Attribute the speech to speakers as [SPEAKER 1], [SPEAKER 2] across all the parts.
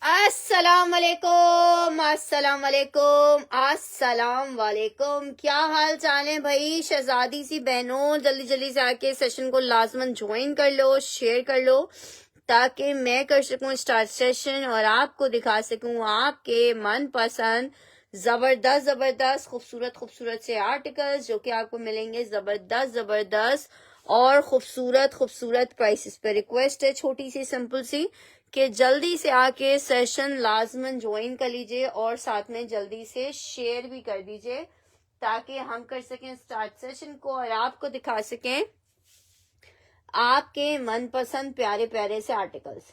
[SPEAKER 1] अस्सलाम वालेकुम, अस्सलाम वालेकुम, अस्सलाम वालेकुम। क्या हाल चाल है भाई शहजादी सी बहनों, जल्दी जल्दी से आके सेशन को लाजमन ज्वाइन कर लो, शेयर कर लो ताकि मैं कर सकूं स्टार्ट सेशन और आपको दिखा सकूं आपके मनपसंद जबरदस्त जबरदस्त खूबसूरत खूबसूरत से आर्टिकल्स जो कि आपको मिलेंगे जबरदस्त जबरदस्त और खूबसूरत खूबसूरत प्राइसेस पे। रिक्वेस्ट है छोटी सी सिंपल सी कि जल्दी से आके सेशन लाजमन ज्वाइन कर लीजिए और साथ में जल्दी से शेयर भी कर दीजिए ताकि हम कर सकें स्टार्ट सेशन को और आपको दिखा सकें आपके मनपसंद प्यारे प्यारे से आर्टिकल्स।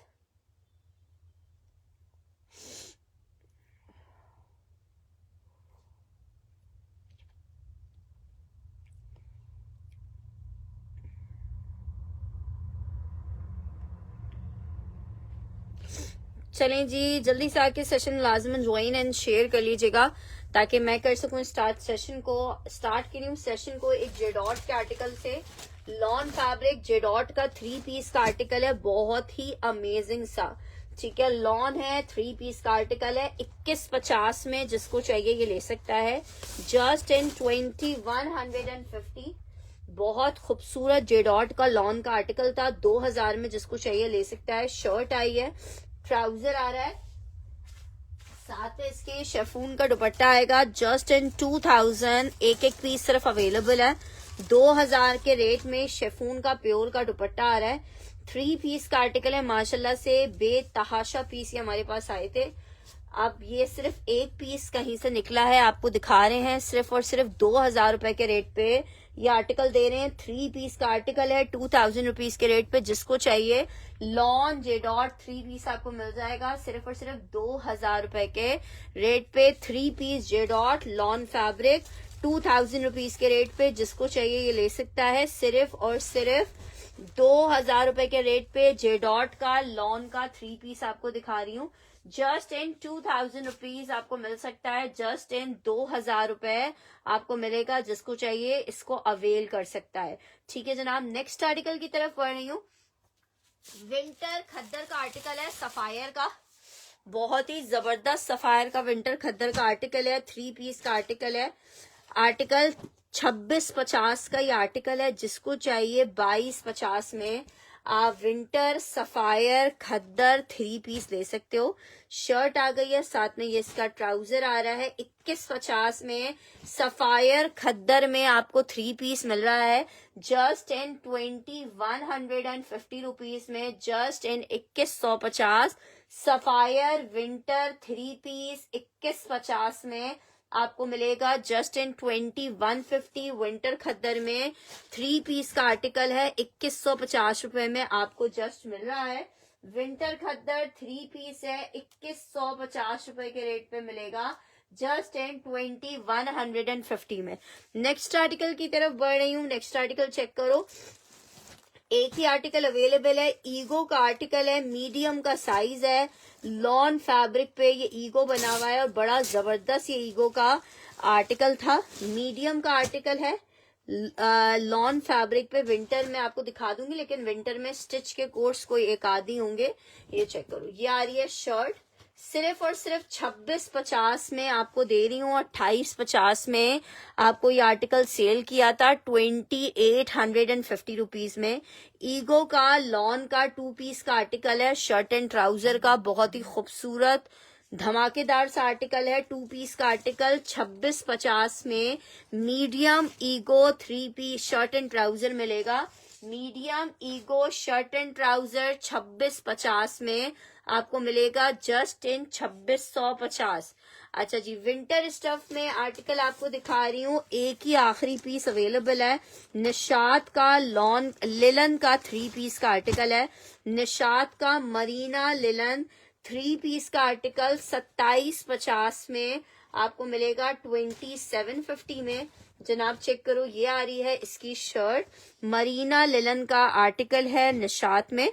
[SPEAKER 1] चलें जी, जल्दी से आके सेशन लाजमन ज्वाइन एंड शेयर कर लीजिएगा ताकि मैं कर सकूं स्टार्ट सेशन को। स्टार्ट करी हूँ सेशन को एक जेडॉट के आर्टिकल से। लॉन फैब्रिक जेडॉट का 3 पीस का आर्टिकल है, बहुत ही अमेजिंग सा। ठीक है, लॉन है, 3 पीस का आर्टिकल है, 2150 में। जिसको चाहिए ये ले सकता है, जस्ट इन 2150। बहुत खूबसूरत जेडॉट का लॉन का आर्टिकल था, 2000 में। जिसको चाहिए ले सकता है। शर्ट आई है, ट्राउजर आ रहा है, साथ में इसके शेफून का दुपट्टा आएगा, जस्ट इन 2000। एक एक पीस सिर्फ अवेलेबल है 2000 के रेट में। शेफून का प्योर का दुपट्टा आ रहा है, 3 पीस का आर्टिकल है। माशाल्लाह से बेतहाशा पीस ये हमारे पास आए थे। अब ये सिर्फ एक पीस कहीं से निकला है, आपको दिखा रहे हैं। सिर्फ और सिर्फ 2000 रुपए के रेट पे ये आर्टिकल दे रहे हैं। 3 पीस का आर्टिकल है, 2000 रुपीज के रेट पे। जिसको चाहिए लॉन जेडॉट 3 पीस आपको मिल जाएगा सिर्फ और सिर्फ 2000 रुपए के रेट पे। 3 पीस जेडॉट लॉन फैब्रिक 2000 रुपीज के रेट पे। जिसको चाहिए ये ले सकता है सिर्फ और सिर्फ 2000 रुपए के रेट पे। जेडॉट का लॉन का 3 पीस आपको दिखा रही हूँ, जस्ट इन 2000 रुपीज आपको मिल सकता है। जस्ट इन 2000 रुपए आपको मिलेगा। जिसको चाहिए इसको अवेल कर सकता है। ठीक है जनाब, नेक्स्ट आर्टिकल की तरफ बढ़ रही हूँ। विंटर खद्दर का आर्टिकल है, सफायर का। बहुत ही जबरदस्त सफायर का विंटर खद्दर का आर्टिकल है, 3 पीस का आर्टिकल है। आर्टिकल 2650 का ये आर्टिकल है। जिसको चाहिए 2250 में आप विंटर सफायर खद्दर 3 पीस ले सकते हो। शर्ट आ गई है, साथ में ये इसका ट्राउजर आ रहा है। 2150 में सफायर खद्दर में आपको 3 पीस मिल रहा है, जस्ट इन 2150 रुपीज में। Just in 2150 Sapphire winter 3 piece 2150 में आपको मिलेगा। जस्ट इन 2150 विंटर खद्दर में 3 पीस का आर्टिकल है, 2150 रुपए में आपको जस्ट मिल रहा है। विंटर खद्दर 3 पीस है, 2150 रुपए के रेट पे मिलेगा, जस्ट इन 2150 में। नेक्स्ट आर्टिकल की तरफ बढ़ रही हूँ। नेक्स्ट आर्टिकल चेक करो, एक ही आर्टिकल अवेलेबल है। ईगो का आर्टिकल है, मीडियम का साइज है। लॉन फैब्रिक पे ये ईगो बना हुआ है और बड़ा जबरदस्त ये ईगो का आर्टिकल था। मीडियम का आर्टिकल है, लॉन फैब्रिक पे। विंटर में आपको दिखा दूंगी, लेकिन विंटर में स्टिच के कोर्स कोई एक आधी होंगे। ये चेक करो, ये आ रही है शर्ट, सिर्फ और सिर्फ 2650 में आपको दे रही हूँ। 2850 में आपको ये आर्टिकल सेल किया था 2850 रुपीज में। ईगो का लॉन का 2 पीस का आर्टिकल है, शर्ट एंड ट्राउजर का। बहुत ही खूबसूरत धमाकेदार सा आर्टिकल है, 2 पीस का आर्टिकल 2650 में। Medium ego 3 piece shirt and trouser मिलेगा। Medium ego shirt and trouser 2650 में आपको मिलेगा, जस्ट इन 2650। अच्छा जी, विंटर स्टफ में आर्टिकल आपको दिखा रही हूँ। एक ही आखिरी पीस अवेलेबल है, निशात का लॉन लिलन का 3 पीस का आर्टिकल है। निशात का मरीना लिलन 3 पीस का आर्टिकल 2750 में आपको मिलेगा, 2750 में। जनाब चेक करो, ये आ रही है इसकी शर्ट, मरीना लिलन का आर्टिकल है निशात में।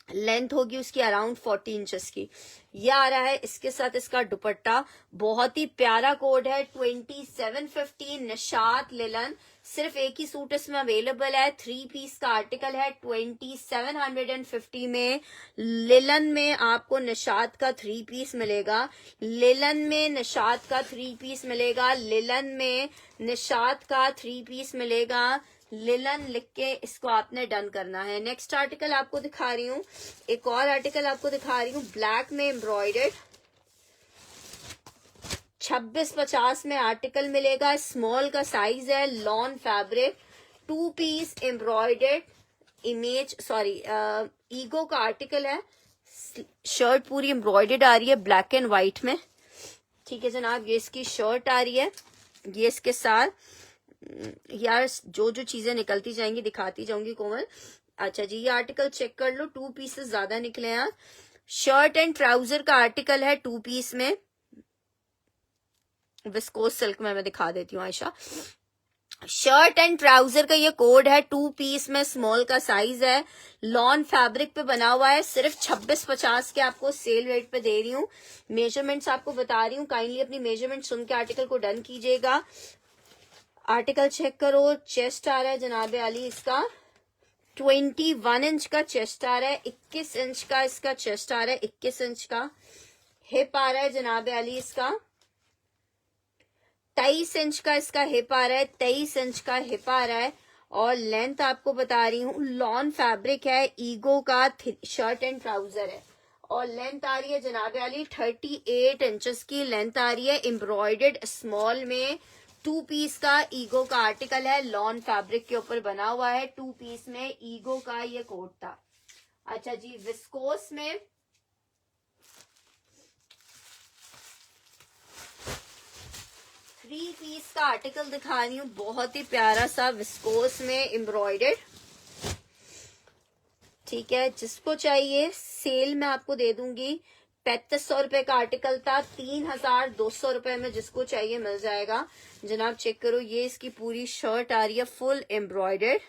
[SPEAKER 1] लेंथ होगी उसकी अराउंड 40 इंचेस की। ये आ रहा है इसके साथ इसका दुपट्टा, बहुत ही प्यारा कोड है 2750 निशात लिलन। सिर्फ एक ही सूट इसमें अवेलेबल है, 3 पीस का आर्टिकल है 2750 में। लिलन में आपको निशात का 3 पीस मिलेगा, लिलन में निशात का 3 पीस मिलेगा, लिलन में निशात का 3 पीस मिलेगा। लिलन लिख के इसको आपने डन करना है। नेक्स्ट आर्टिकल आपको दिखा रही हूँ, एक और आर्टिकल आपको दिखा रही हूँ ब्लैक में एम्ब्रॉयडर्ड, 2650 में आर्टिकल मिलेगा, स्मॉल का साइज है, lawn fabric, 2 piece embroidered Image Ego का आर्टिकल है। शर्ट पूरी एम्ब्रॉयडर्ड आ रही है ब्लैक एंड व्हाइट में। ठीक है जनाब, ये इसकी शर्ट आ रही है, ये इसके साथ यार जो जो चीजें निकलती जाएंगी दिखाती जाऊंगी कोमल। अच्छा जी, ये आर्टिकल चेक कर लो, 2 पीसेस ज्यादा निकले हैं। शर्ट एंड ट्राउजर का आर्टिकल है 2 पीस में, विस्कोस सिल्क में मैं दिखा देती हूँ आयशा। शर्ट एंड ट्राउजर का ये कोड है, 2 पीस में, स्मॉल का साइज है, लॉन फैब्रिक पे बना हुआ है। सिर्फ 2650 के आपको सेल रेट पे दे रही हूँ। मेजरमेंट्स आपको बता रही हूँ, काइंडली अपनी मेजरमेंट सुन के आर्टिकल को डन कीजिएगा। आर्टिकल चेक करो, चेस्ट आ रहा है जनाबे अली इसका 21 इंच का चेस्ट आ रहा है, 21 इंच का इसका चेस्ट आ रहा है, 21 इंच का। हिप आ रहा है जनाबे अली इसका 23 इंच का इसका हिप आ रहा है, 23 इंच का हिप आ रहा है। और लेंथ आपको बता रही हूँ, लॉन फैब्रिक है, ईगो का शर्ट एंड ट्राउजर है, और लेंथ आ रही है जनाबे अली 38 इंचेस की लेंथ आ रही है, एम्ब्रॉयडर्ड स्मॉल में, 2 पीस का ईगो का आर्टिकल है, लॉन फैब्रिक के ऊपर बना हुआ है, 2 पीस में ईगो का ये कोट था। अच्छा जी, विस्कोस में 3 पीस का आर्टिकल दिखा रही हूँ, बहुत ही प्यारा सा विस्कोस में एम्ब्रॉयडर्ड। ठीक है, जिसको चाहिए सेल में आपको दे दूंगी, 3500 रुपए का आर्टिकल था, 3200 रुपए में जिसको चाहिए मिल जाएगा। जनाब चेक करो, ये इसकी पूरी शर्ट आ रही है फुल एम्ब्रॉयडर्ड।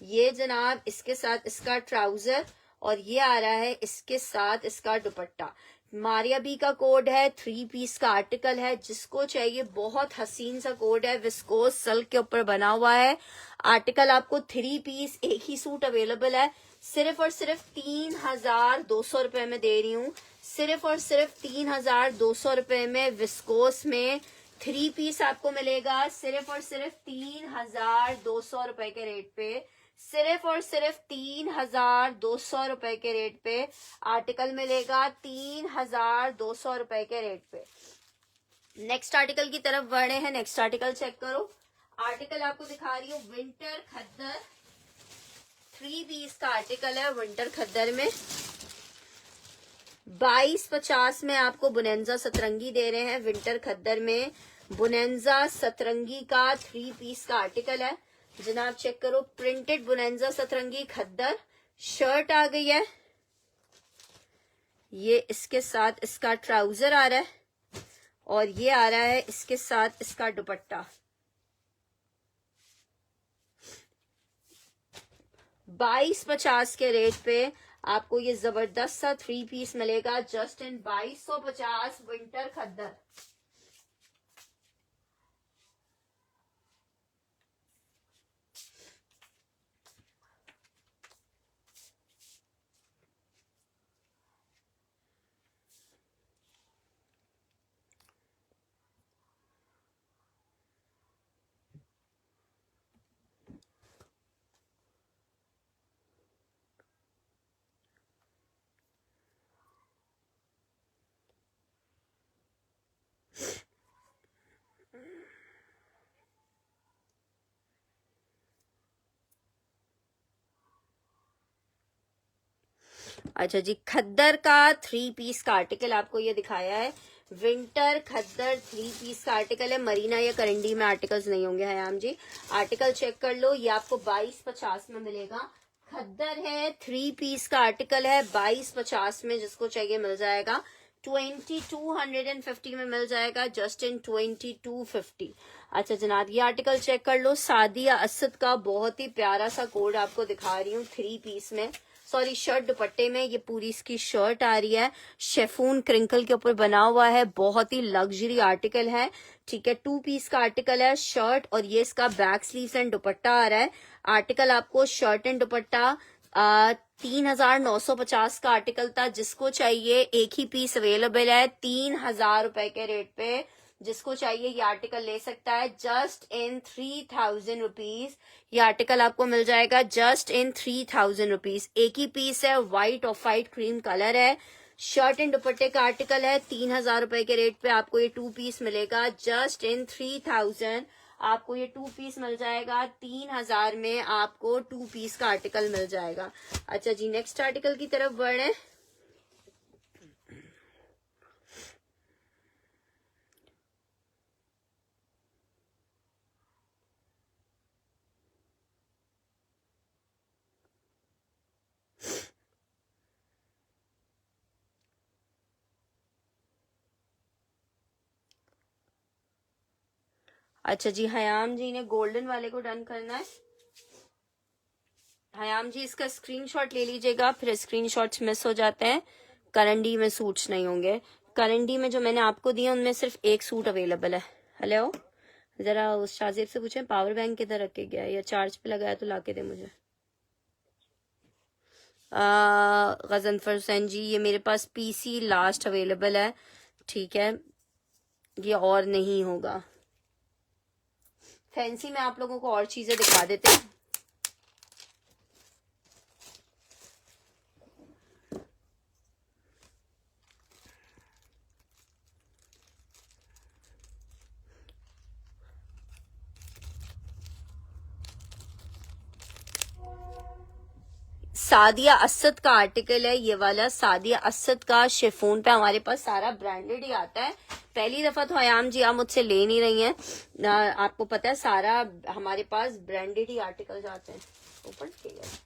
[SPEAKER 1] ये जनाब इसके साथ इसका ट्राउजर, और ये आ रहा है इसके साथ इसका दुपट्टा। मारिया बी का कोड है, 3 पीस का आर्टिकल है, जिसको चाहिए बहुत हसीन सा कोड है, विस्कोस सिल्क के ऊपर बना हुआ है। आर्टिकल आपको 3 पीस एक ही सूट अवेलेबल है, सिर्फ और सिर्फ 3200 रुपए में दे रही हूँ, सिर्फ और सिर्फ 3200 रुपए में विस्कोस में 3 पीस आपको मिलेगा, सिर्फ और सिर्फ 3200 रुपए के रेट पे, सिर्फ और सिर्फ 3200 रुपए के रेट पे आर्टिकल मिलेगा, 3200 रुपए के रेट पे। नेक्स्ट आर्टिकल की तरफ बढ़े हैं, नेक्स्ट आर्टिकल चेक करो। आर्टिकल आपको दिखा रही हूँ विंटर खद्दर, 3 पीस का आर्टिकल है विंटर खद्दर में, 2250 में आपको बुनेंजा सतरंगी दे रहे हैं। विंटर खद्दर में बुनेंजा सतरंगी का 3 पीस का आर्टिकल है जनाब, चेक करो, प्रिंटेड बुनेंजा सतरंगी खद्दर। शर्ट आ गई है, ये इसके साथ इसका ट्राउजर आ रहा है, और ये आ रहा है इसके साथ इसका दुपट्टा। 2250 के रेट पे आपको ये जबरदस्त सा 3 पीस मिलेगा, जस्ट इन 2250 विंटर खद्दर। अच्छा जी, खद्दर का 3 पीस का आर्टिकल आपको ये दिखाया है, विंटर खद्दर 3 पीस का आर्टिकल है। मरीना या करंडी में आर्टिकल्स नहीं होंगे हयाम जी, आर्टिकल चेक कर लो, ये आपको 2250 में मिलेगा। खद्दर है, 3 पीस का आर्टिकल है, 2250 में जिसको चाहिए मिल जाएगा, 2250 में मिल जाएगा, जस्ट इन 2250। अच्छा जनाब, ये आर्टिकल चेक कर लो, सादिया असद का बहुत ही प्यारा सा कोड आपको दिखा रही हूँ 3 पीस में, सॉरी शर्ट दुपट्टे में ये पूरी इसकी शर्ट आ रही है, शेफून क्रिंकल के ऊपर बना हुआ है, बहुत ही लग्जरी आर्टिकल है, ठीक है। 2 पीस का आर्टिकल है, शर्ट और ये इसका बैक स्लीव्स एंड दुपट्टा आ रहा है। आर्टिकल आपको शर्ट एंड दुपट्टा 3950 का आर्टिकल था। जिसको चाहिए एक ही पीस अवेलेबल है 3000 रुपए के रेट पे, जिसको चाहिए ये आर्टिकल ले सकता है जस्ट इन 3000 रुपीज। ये आर्टिकल आपको मिल जाएगा जस्ट इन 3000 रुपीज। एक ही पीस है, white of white cream colour है, शर्ट एंड दुपट्टे का आर्टिकल है। 3000 रुपए के रेट पे आपको ये 2 पीस मिलेगा जस्ट इन 3000। आपको ये 2 पीस मिल जाएगा 3000 में, आपको 2 पीस का आर्टिकल मिल जाएगा। अच्छा जी, नेक्स्ट आर्टिकल की तरफ बढ़े। अच्छा जी, हयाम जी ने गोल्डन वाले को डन करना है। हयाम जी इसका स्क्रीनशॉट ले लीजिएगा, फिर स्क्रीनशॉट्स मिस हो जाते हैं। करंडी में सूट्स नहीं होंगे। करंडी में जो मैंने आपको दिए उनमें सिर्फ एक सूट अवेलेबल है। हेलो, जरा उस शाजिब से पूछें पावर बैंक किधर रख के गया है, या चार्ज पे लगाया तो लाके दे मुझे। गजनफर हुसैन जी, ये मेरे पास पीसी लास्ट अवेलेबल है, ठीक है, ये और नहीं होगा। फैंसी में आप लोगों को और चीजें दिखा देते हैं। सादिया असद का आर्टिकल है ये वाला। सादिया असद का शिफॉन पे हमारे पास सारा ब्रांडेड ही आता है। पहली दफा तो हयाम जी आप मुझसे ले नहीं रही हैं, आपको पता है सारा हमारे पास ब्रांडेड ही आर्टिकल्स आते हैं। ओपन किया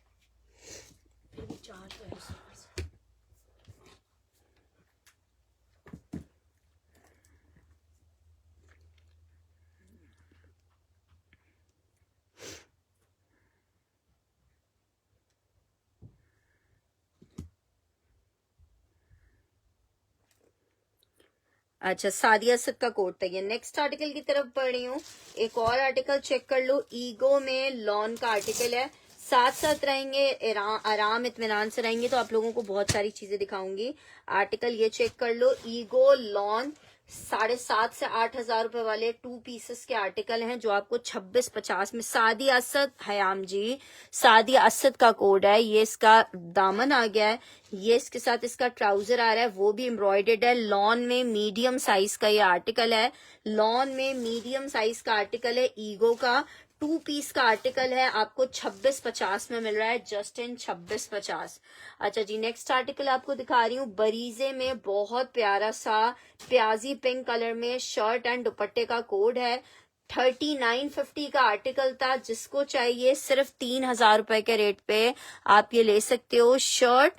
[SPEAKER 1] अच्छा, सादिया असद का कोट था ये। नेक्स्ट आर्टिकल की तरफ बढ़ रही हूँ। एक और आर्टिकल चेक कर लो, ईगो में लॉन का आर्टिकल है। साथ साथ रहेंगे, आराम इत्मीनान से रहेंगे तो आप लोगों को बहुत सारी चीजें दिखाऊंगी। आर्टिकल ये चेक कर लो, ईगो लॉन 7,500 से 8,000 रुपए वाले 2 पीसेस के आर्टिकल हैं जो आपको 2650 में। सादिया असद, हयाम जी सादिया असद का कोड है ये। इसका दामन आ गया है, ये इसके साथ इसका ट्राउजर आ रहा है, वो भी एम्ब्रॉयडर्ड है। लॉन में मीडियम साइज का ये आर्टिकल है, लॉन में मीडियम साइज का आर्टिकल है। ईगो का 2 पीस का आर्टिकल है, आपको 2650 में मिल रहा है जस्ट इन 2650। अच्छा जी, नेक्स्ट आर्टिकल आपको दिखा रही हूँ, बरीजे में बहुत प्यारा सा प्याजी पिंक कलर में शर्ट एंड दुपट्टे का कोड है। 3950 का आर्टिकल था। जिसको चाहिए सिर्फ 3000 रुपए के रेट पे आप ये ले सकते हो। शर्ट,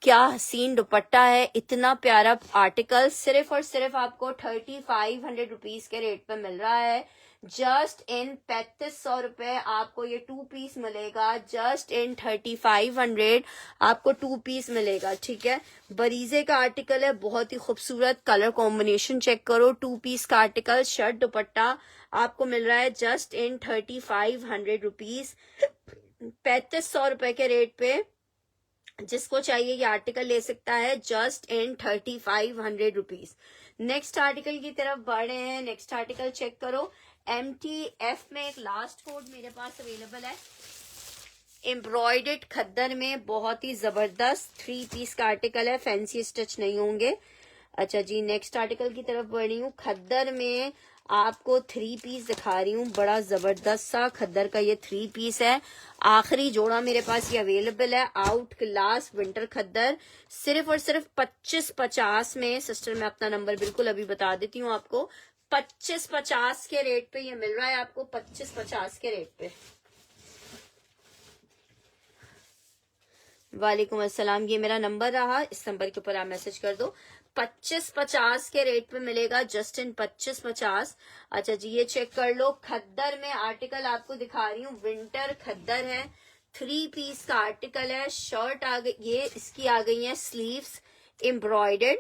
[SPEAKER 1] क्या हसीन दुपट्टा है, इतना प्यारा आर्टिकल सिर्फ और सिर्फ आपको 3500 रुपीज के रेट पे मिल रहा है जस्ट इन 3500 रुपए। आपको ये 2 पीस मिलेगा जस्ट इन 3500, आपको 2 पीस मिलेगा, ठीक है। बरीजे का आर्टिकल है, बहुत ही खूबसूरत कलर कॉम्बिनेशन चेक करो। 2 पीस का आर्टिकल, शर्ट दुपट्टा आपको मिल रहा है जस्ट इन 3500 रुपीज, 3500 रुपए के रेट पे। जिसको चाहिए ये आर्टिकल ले सकता है जस्ट इन 3500 रुपीज। नेक्स्ट आर्टिकल की तरफ बढ़ रहे हैं। नेक्स्ट आर्टिकल चेक करो, MTF में एक लास्ट कोड मेरे पास अवेलेबल है, एम्ब्रॉयडर्ड खद्दर में, बहुत ही जबरदस्त 3 पीस का आर्टिकल है, फैंसी स्टिच नहीं होंगे। अच्छा जी, नेक्स्ट आर्टिकल की तरफ बढ़ रही हूँ। खद्दर में आपको 3 पीस दिखा रही हूँ, बड़ा जबरदस्त सा खद्दर का ये 3 पीस है। आखिरी जोड़ा मेरे पास ये अवेलेबल है, आउट क्लास विंटर खद्दर, सिर्फ और सिर्फ 2550 में। सिस्टर मैं अपना नंबर बिल्कुल अभी बता देती हूँ आपको, 2550 के रेट पे ये मिल रहा है आपको, 2550 के रेट पे। वालेकुम अस्सलाम, ये मेरा नंबर रहा, इस नंबर के ऊपर आप मैसेज कर दो। 2550 के रेट पे मिलेगा जस्ट इन 2550। अच्छा जी, ये चेक कर लो, खद्दर में आर्टिकल आपको दिखा रही हूँ, विंटर खद्दर है, 3 पीस का आर्टिकल है। शर्ट आ गई, ये इसकी आ गई है स्लीव्स एम्ब्रॉयडर्ड,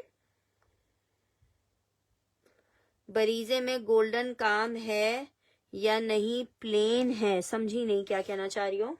[SPEAKER 1] बरीजे में गोल्डन काम है या नहीं, प्लेन है, समझी नहीं क्या कहना चाह रही हो।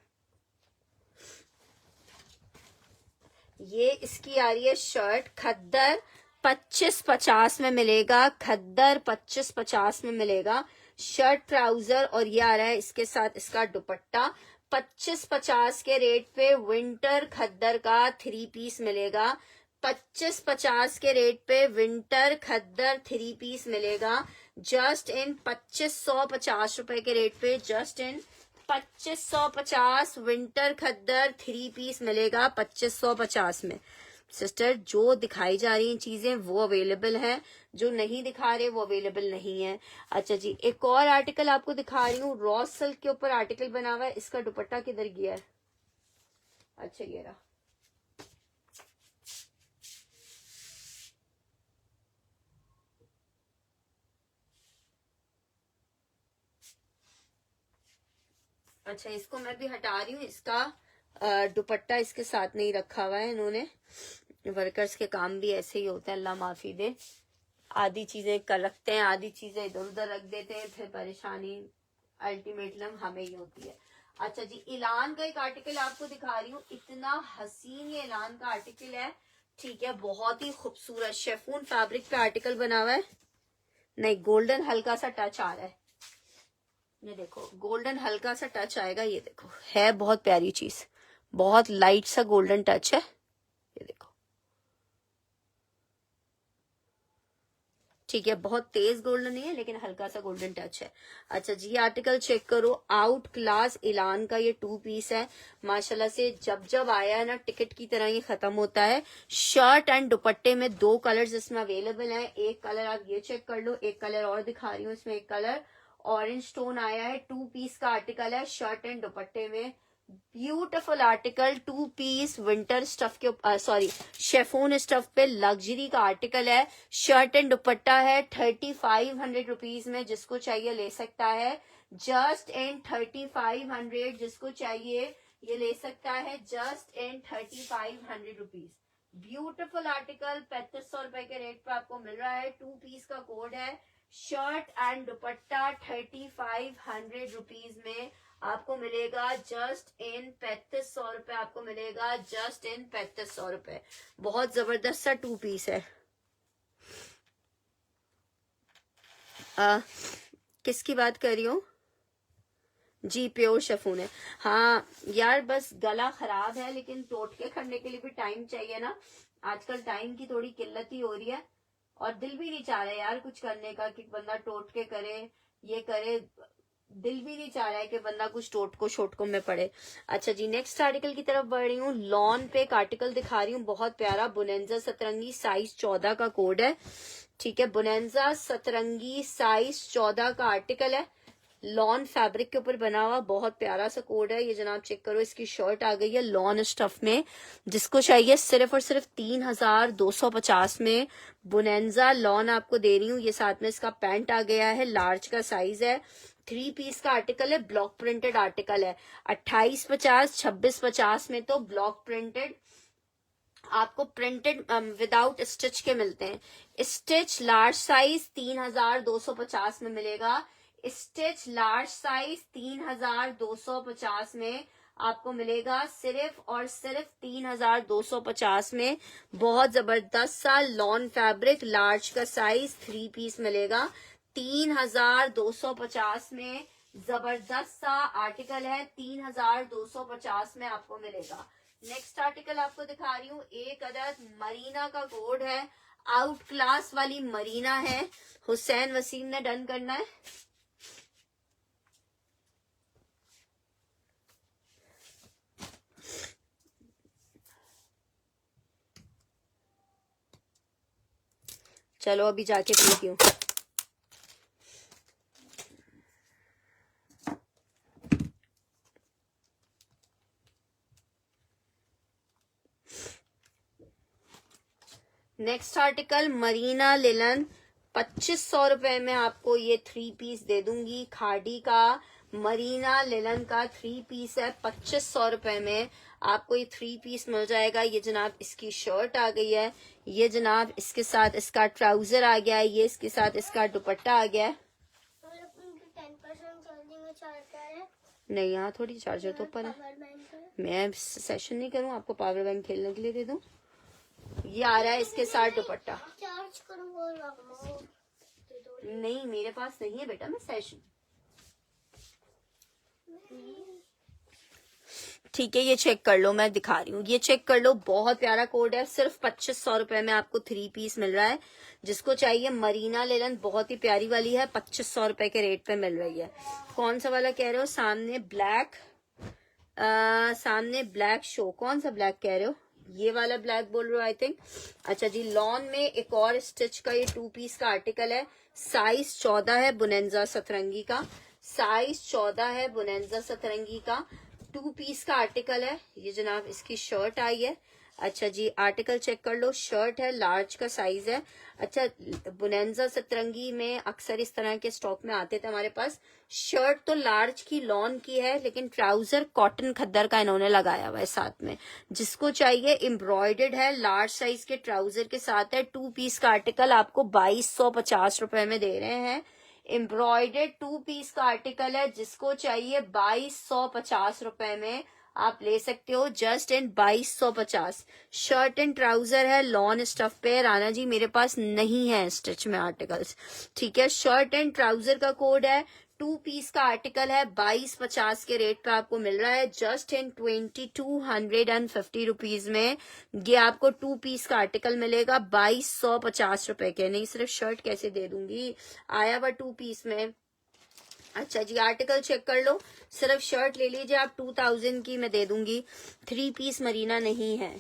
[SPEAKER 1] ये इसकी आ रही है शर्ट, खद्दर 25-50 में मिलेगा, खद्दर 25-50 में मिलेगा। शर्ट ट्राउजर और ये आ रहा है इसके साथ इसका दुपट्टा। 25-50 के रेट पे विंटर खद्दर का 3 पीस मिलेगा। 25-50 के रेट पे विंटर खद्दर 3 पीस मिलेगा। जस्ट इन 2550 रुपए के रेट पे, जस्ट इन 2550 विंटर खद्दर 3 पीस मिलेगा 2550 में। सिस्टर जो दिखाई जा रही हैं चीजें वो अवेलेबल है, जो नहीं दिखा रहे वो अवेलेबल नहीं है। अच्छा जी, एक और आर्टिकल आपको दिखा रही हूँ, रॉ सिल्क के ऊपर आर्टिकल बना हुआ है। इसका दुपट्टा किधर गया है? अच्छा ये रहा। अच्छा इसको मैं भी हटा रही हूँ, इसका दुपट्टा इसके साथ नहीं रखा हुआ है इन्होंने। वर्कर्स के काम भी ऐसे ही होते हैं, अल्लाह माफी दे। आधी चीजें कर रखते हैं, आधी चीजें इधर उधर रख देते हैं, फिर परेशानी अल्टीमेटली हमें ही होती है। अच्छा जी, इलान का एक आर्टिकल आपको दिखा रही हूँ। इतना हसीन ये इलान का आर्टिकल है, ठीक है, बहुत ही खूबसूरत शेफून फैब्रिक पे आर्टिकल बना हुआ है। नहीं, गोल्डन हल्का सा टच आ रहा है, ये देखो गोल्डन हल्का सा टच आएगा। ये देखो है बहुत प्यारी चीज, बहुत लाइट सा गोल्डन टच है, ये देखो, ठीक है, बहुत तेज गोल्डन नहीं है लेकिन हल्का सा गोल्डन टच है। अच्छा जी, आर्टिकल चेक करो, आउट क्लास इलान का ये 2 पीस है। माशाल्लाह से जब जब आया है ना टिकट की तरह ये खत्म होता है। शर्ट एंड दुपट्टे में 2 कलर्स इसमें अवेलेबल है। एक कलर आप ये चेक कर लो, एक कलर और दिखा रही हूँ, इसमें एक कलर ऑरेंज टोन आया है। 2 पीस का आर्टिकल है, शर्ट एंड दुपट्टे में। Beautiful article, 2 piece winter stuff के ऊपर, सॉरी शेफोन स्टफ पे लग्जरी का आर्टिकल है। शर्ट एंड दुपट्टा है 3500 रुपीज में, जिसको चाहिए ले सकता है। जस्ट इन 3500, जिसको चाहिए ये ले सकता है, जस्ट इन 3500 रुपीज। ब्यूटीफुल आर्टिकल 3500 रुपए के रेट पे आपको मिल रहा है। 2 पीस का कोड है। शर्ट एंड दुपट्टा 3500 रुपीज में आपको मिलेगा, जस्ट इन 3500 रुपए आपको मिलेगा, जस्ट इन 3500 रुपए। बहुत जबरदस्त सा 2 पीस है। किसकी बात कर रही हूँ जी? प्योर शेफून है। हाँ यार, बस गला खराब है, लेकिन टोटके करने के लिए भी टाइम चाहिए ना। आजकल टाइम की थोड़ी किल्लत ही हो रही है, और दिल भी नहीं चाह रहा यार कुछ करने का, कि बंदा टोटके करे, ये करे, दिल भी नहीं चाह रहा है कि बंदा कुछ टोटको शोटको में पड़े। अच्छा जी, नेक्स्ट आर्टिकल की तरफ बढ़ रही हूँ। लॉन पे एक आर्टिकल दिखा रही हूँ, बहुत प्यारा, बुनेंजा सतरंगी, साइज 14 का कोड है, ठीक है। बुनेंजा सतरंगी साइज 14 का आर्टिकल है, लॉन फैब्रिक के ऊपर बना हुआ, बहुत प्यारा सा कोड है ये जनाब, चेक करो। इसकी शर्ट आ गई है लॉन स्टफ में, जिसको चाहिए सिर्फ और सिर्फ 3250 में बुनेंजा लॉन आपको दे रही हूँ। ये साथ में इसका पैंट आ गया है, लार्ज का साइज है, 3 पीस का आर्टिकल है, ब्लॉक प्रिंटेड आर्टिकल है। 2850, 2650 में तो ब्लॉक प्रिंटेड आपको प्रिंटेड विदाउट स्टिच के मिलते हैं। स्टिच लार्ज साइज 3250 में मिलेगा। स्टिच लार्ज साइज 3250 में आपको मिलेगा, सिर्फ और सिर्फ 3250 में। बहुत जबरदस्त सा लॉन फैब्रिक, लार्ज का साइज, 3 पीस मिलेगा 3250 में। जबरदस्त सा आर्टिकल है, 3250 में आपको मिलेगा। नेक्स्ट आर्टिकल आपको दिखा रही हूँ, एक अदद मरीना का कोड है, आउट क्लास वाली मरीना है। हुसैन वसीम ने डन करना है। चलो अभी जाके पीती हूँ। नेक्स्ट आर्टिकल मरीना लिलन, 2500 रुपए में आपको ये 3 पीस दे दूंगी। खाड़ी का मरीना लिनन का 3 पीस है, 2500 रुपए में आपको ये 3 पीस मिल जाएगा। ये जनाब इसकी शर्ट आ गई है, ये जनाब इसके साथ इसका ट्राउजर आ गया है, ये इसके साथ इसका दुपट्टा आ गया है।
[SPEAKER 2] 10% चार्जिंग में चार्जर है
[SPEAKER 1] नहीं, यहाँ थोड़ी चार्जर तो ऊपर है। मैं सेशन नहीं करूँ, आपको पावर बैंक खेलने के लिए दे दूँ। ये आ रहा है इसके साथ दुपट्टा।
[SPEAKER 2] चार्ज करूँ
[SPEAKER 1] नहीं, मेरे पास नहीं है बेटा, मैं सेशन। ठीक है, ये चेक कर लो, मैं दिखा रही हूँ, ये चेक कर लो, बहुत प्यारा कोड है। सिर्फ 2500 रुपए में आपको 3 पीस मिल रहा है। जिसको चाहिए मरीना लिनन, बहुत ही प्यारी वाली है, 2500 रुपए के रेट पे मिल रही है। कौन सा वाला कह रहे हो? सामने ब्लैक शो, कौन सा ब्लैक कह रहे हो? ये वाला ब्लैक बोल रहे हो आई थिंक। अच्छा जी, लॉन में एक और स्टिच का ये 2 पीस का आर्टिकल है। साइज 14 है बुनेंजा सतरंगी का, साइज 14 है बुनेंजा सतरंगी का, 2 पीस का आर्टिकल है। ये जनाब इसकी शर्ट आई है। अच्छा जी, आर्टिकल चेक कर लो, शर्ट है, लार्ज का साइज है। अच्छा, बुनेंजा सतरंगी में अक्सर इस तरह के स्टॉक में आते थे हमारे पास। शर्ट तो लार्ज की लॉन की है, लेकिन ट्राउजर कॉटन खद्दर का इन्होंने लगाया हुआ है साथ में। जिसको चाहिए एम्ब्रॉयडर्ड है, लार्ज साइज के ट्राउजर के साथ है। 2 पीस का आर्टिकल आपको 2250 रुपए में दे रहे हैं। एम्ब्रॉयडर्ड 2 पीस का आर्टिकल है, जिसको चाहिए 2250 रुपए में आप ले सकते हो, just in 2250। Shirt and trouser है, लॉन स्टफ पे। राना जी मेरे पास नहीं है स्टिच में आर्टिकल्स, ठीक है। शर्ट एंड ट्राउजर का कोड है, 2 पीस का आर्टिकल है, 2250 के रेट पे आपको मिल रहा है, जस्ट इन 2250 रुपीज में। ये आपको 2 पीस का आर्टिकल मिलेगा 2250 रुपए के। नहीं, सिर्फ शर्ट कैसे दे दूंगी, आया हुआ 2 पीस में। अच्छा जी, आर्टिकल चेक कर लो, सिर्फ शर्ट ले लीजिए आप, 2000 की मैं दे दूंगी। 3 पीस मरीना नहीं है,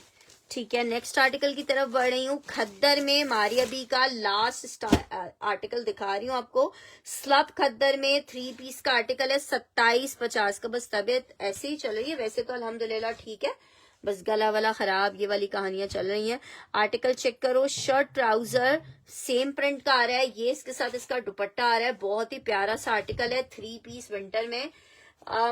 [SPEAKER 1] ठीक है। नेक्स्ट आर्टिकल की तरफ बढ़ रही हूँ। खद्दर में मारिया बी का लास्ट आर्टिकल दिखा रही हूँ आपको। स्लब खद्दर में 3 पीस का आर्टिकल है, 2750 का। बस तबीयत ऐसे ही चल रही है, वैसे तो अल्हम्दुलिल्लाह ठीक है, बस गला वाला खराब, ये वाली कहानियां चल रही हैं। आर्टिकल चेक करो, शर्ट ट्राउजर सेम प्रिंट का आ रहा है, ये इसके साथ इसका दुपट्टा आ रहा है। बहुत ही प्यारा सा आर्टिकल है, 3 पीस विंटर में।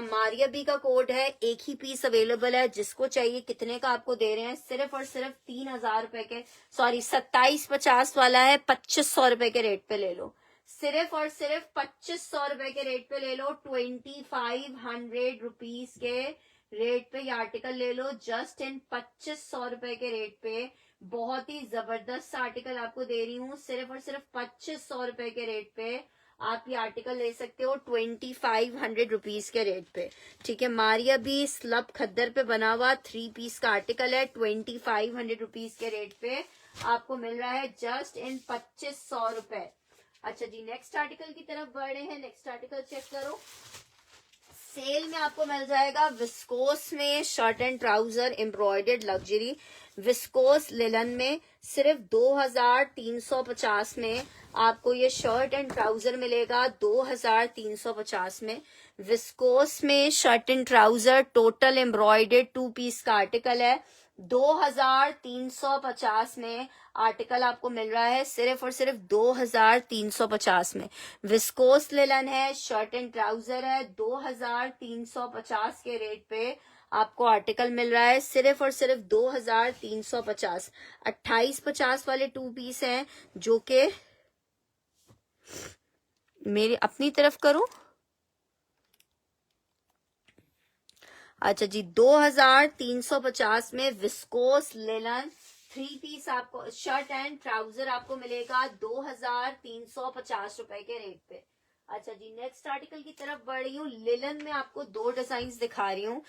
[SPEAKER 1] मारिया बी का कोड है, एक ही पीस अवेलेबल है। जिसको चाहिए, कितने का आपको दे रहे हैं? सिर्फ और सिर्फ 3000 रुपए के, सॉरी 2750 वाला है, 2500 रुपए के रेट पे ले लो। सिर्फ और सिर्फ 2500 रुपए के रेट पे ले लो, 2500 रुपीज के रेट पे ये आर्टिकल ले लो, जस्ट इन 2500 रुपए के रेट पे। बहुत ही जबरदस्त आर्टिकल आपको दे रही हूँ, सिर्फ और सिर्फ 2500 रुपए के रेट पे आप ये आर्टिकल ले सकते हो, 2500 रुपीज के रेट पे, ठीक है। मारिया बी स्लब खद्दर पे बना हुआ 3 पीस का आर्टिकल है, 2500 रुपीज के रेट पे आपको मिल रहा है, जस्ट इन 2500 रुपए। अच्छा जी, नेक्स्ट आर्टिकल की तरफ बढ़ रहे हैं। नेक्स्ट आर्टिकल चेक करो, सेल में आपको मिल जाएगा विस्कोस में shirt and trouser embroidered luxury, viscose linen में सिर्फ 2350 में आपको ये शर्ट एंड ट्राउजर मिलेगा, 2350 में। विस्कोस में shirt and trouser total embroidered 2 piece का आर्टिकल है, 2350 में आर्टिकल आपको मिल रहा है, सिर्फ और सिर्फ 2350 में। विस्कोस लिनन है, शर्ट एंड ट्राउजर है, 2350 के रेट पे आपको आर्टिकल मिल रहा है, सिर्फ और सिर्फ 2350। 2850 वाले 2 पीस हैं, जो कि मेरी अपनी तरफ करूं। अच्छा जी, 2350 में विस्कोस लिनन 3 पीस आपको शर्ट एंड ट्राउजर आपको मिलेगा 2350 रुपए के रेट पे। अच्छा जी, नेक्स्ट आर्टिकल की तरफ बढ़ रही हूँ। लिनन में आपको 2 डिजाइन दिखा रही हूँ,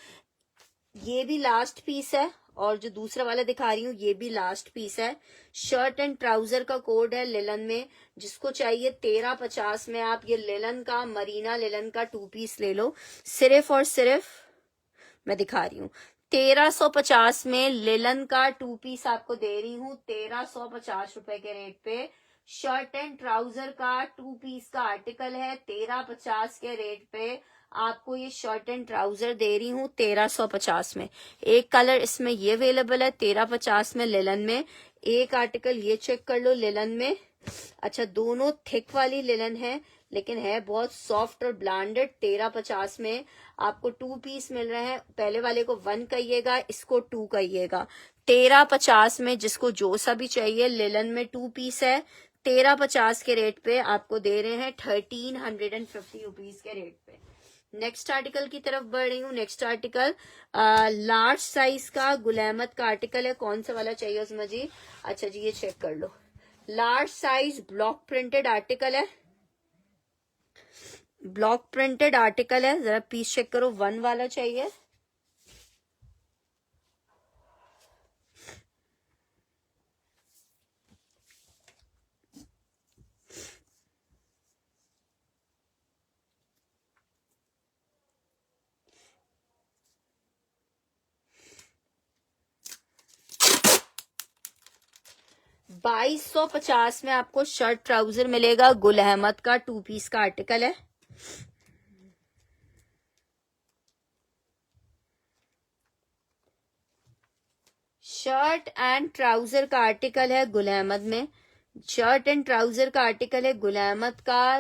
[SPEAKER 1] ये भी लास्ट पीस है और जो दूसरा वाला दिखा रही हूँ ये भी लास्ट पीस है। शर्ट एंड ट्राउजर का कोड है लिनन में, जिसको चाहिए 1350 में आप ये लिनन का मरीना लिनन का 2 पीस ले लो, सिर्फ और सिर्फ मैं दिखा रही हूँ 1350 में लिनन का 2 पीस आपको दे रही हूँ, 1350 रुपए के रेट पे। शर्ट एंड ट्राउजर का 2 पीस का आर्टिकल है, 1350 के रेट पे आपको ये शर्ट एंड ट्राउजर दे रही हूँ 1350 में। एक कलर इसमें ये अवेलेबल है 1350 में लिनन में। एक आर्टिकल ये चेक कर लो लिनन में। अच्छा, दोनों थिक वाली लिनन है, लेकिन है बहुत सॉफ्ट और ब्रांडेड। 1350 में आपको 2 पीस मिल रहे हैं। पहले वाले को 1 कहिएगा, इसको 2 कहिएगा। 1350 में जिसको जो सा भी चाहिए, लिलन में 2 पीस है। 1350 के रेट पे आपको दे रहे हैं 1350 रुपीज के रेट पे। नेक्स्ट आर्टिकल की तरफ बढ़ रही हूँ। नेक्स्ट आर्टिकल लार्ज साइज का गुल अहमद का आर्टिकल है। कौन सा वाला चाहिए उसमें जी? अच्छा जी, ये चेक कर लो। Large size block printed article है। ब्लॉक प्रिंटेड आर्टिकल है। जरा पीस चेक करो। 1 वाला चाहिए। $2250 में आपको शर्ट ट्राउजर मिलेगा। गुल अहमद का 2 पीस का आर्टिकल है। शर्ट एंड ट्राउजर का आर्टिकल है गुल अहमद में। शर्ट एंड ट्राउजर का आर्टिकल है गुल अहमद का।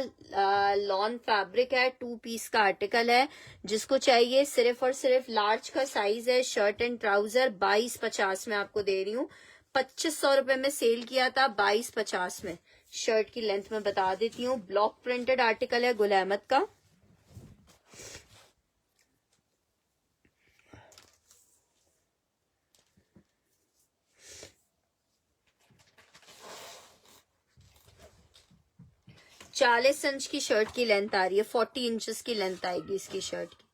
[SPEAKER 1] लॉन फैब्रिक है। 2 पीस का आर्टिकल है। जिसको चाहिए सिर्फ और सिर्फ लार्ज का साइज है। शर्ट एंड ट्राउजर 2250 में आपको दे रही हूँ। 2500 रुपए में सेल किया था, 2250 में। शर्ट की लेंथ में बता देती हूँ। ब्लॉक प्रिंटेड आर्टिकल है गुल अहमद का। चालीस इंच की शर्ट की लेंथ आ रही है। 40 इंचेस की लेंथ आएगी इसकी शर्ट की।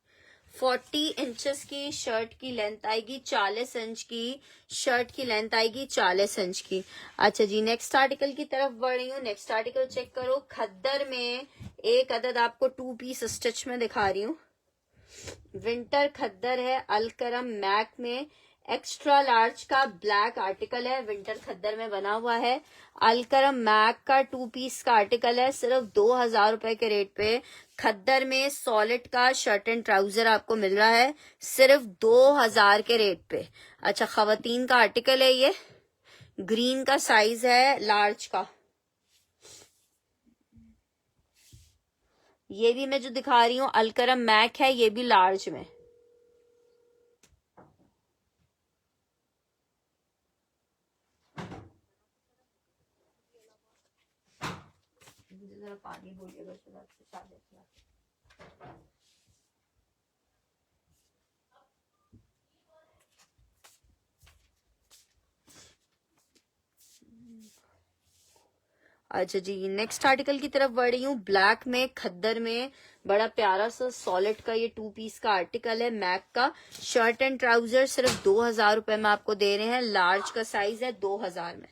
[SPEAKER 1] 40 इंचेस की शर्ट की लेंथ आएगी। 40 इंच की शर्ट की लेंथ आएगी। 40 इंच की। अच्छा जी, नेक्स्ट आर्टिकल की तरफ बढ़ रही हूँ। नेक्स्ट आर्टिकल चेक करो। खद्दर में एक अदद आपको 2 पीस स्टिच में दिखा रही हूँ। विंटर खद्दर है। अलकरम मैक में एक्स्ट्रा लार्ज का ब्लैक आर्टिकल है। विंटर खद्दर में बना हुआ है। अलकरम मैक का 2 पीस का आर्टिकल है। सिर्फ 2000 रुपए के रेट पे खद्दर में सॉलिड का शर्ट एंड ट्राउजर आपको मिल रहा है। सिर्फ 2000 के रेट पे। अच्छा, खवातीन का आर्टिकल है ये। ग्रीन का साइज है, लार्ज का। ये भी मैं जो दिखा रही हूँ अलकरम मैक है, ये भी लार्ज में। जरा पानी बोलिएगा। अच्छा जी, नेक्स्ट आर्टिकल की तरफ बढ़ रही हूँ। ब्लैक में खद्दर में बड़ा प्यारा सा सॉलिड का ये 2 पीस का आर्टिकल है मैक का। शर्ट एंड ट्राउजर सिर्फ 2000 रुपए में आपको दे रहे हैं। लार्ज का साइज है 2000 में।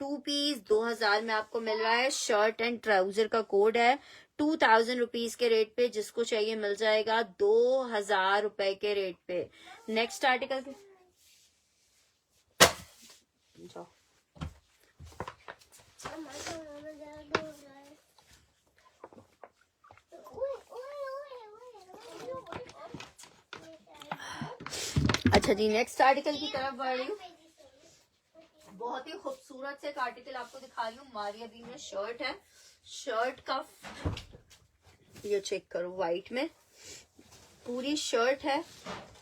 [SPEAKER 1] 2 पीस 2000 में आपको मिल रहा है। शर्ट एंड ट्राउजर का कोड है 2000 रुपीज के रेट पे। जिसको चाहिए मिल जाएगा 2000 रुपए के रेट पे। नेक्स्ट आर्टिकल जाओ। अच्छा जी, नेक्स्ट आर्टिकल की तरफ बढ़ रही हूँ। बहुत ही खूबसूरत से एक आर्टिकल आपको दिखा रही हूँ। मारिया बी में शर्ट है। शर्ट का ये चेक करो, व्हाइट में पूरी शर्ट है।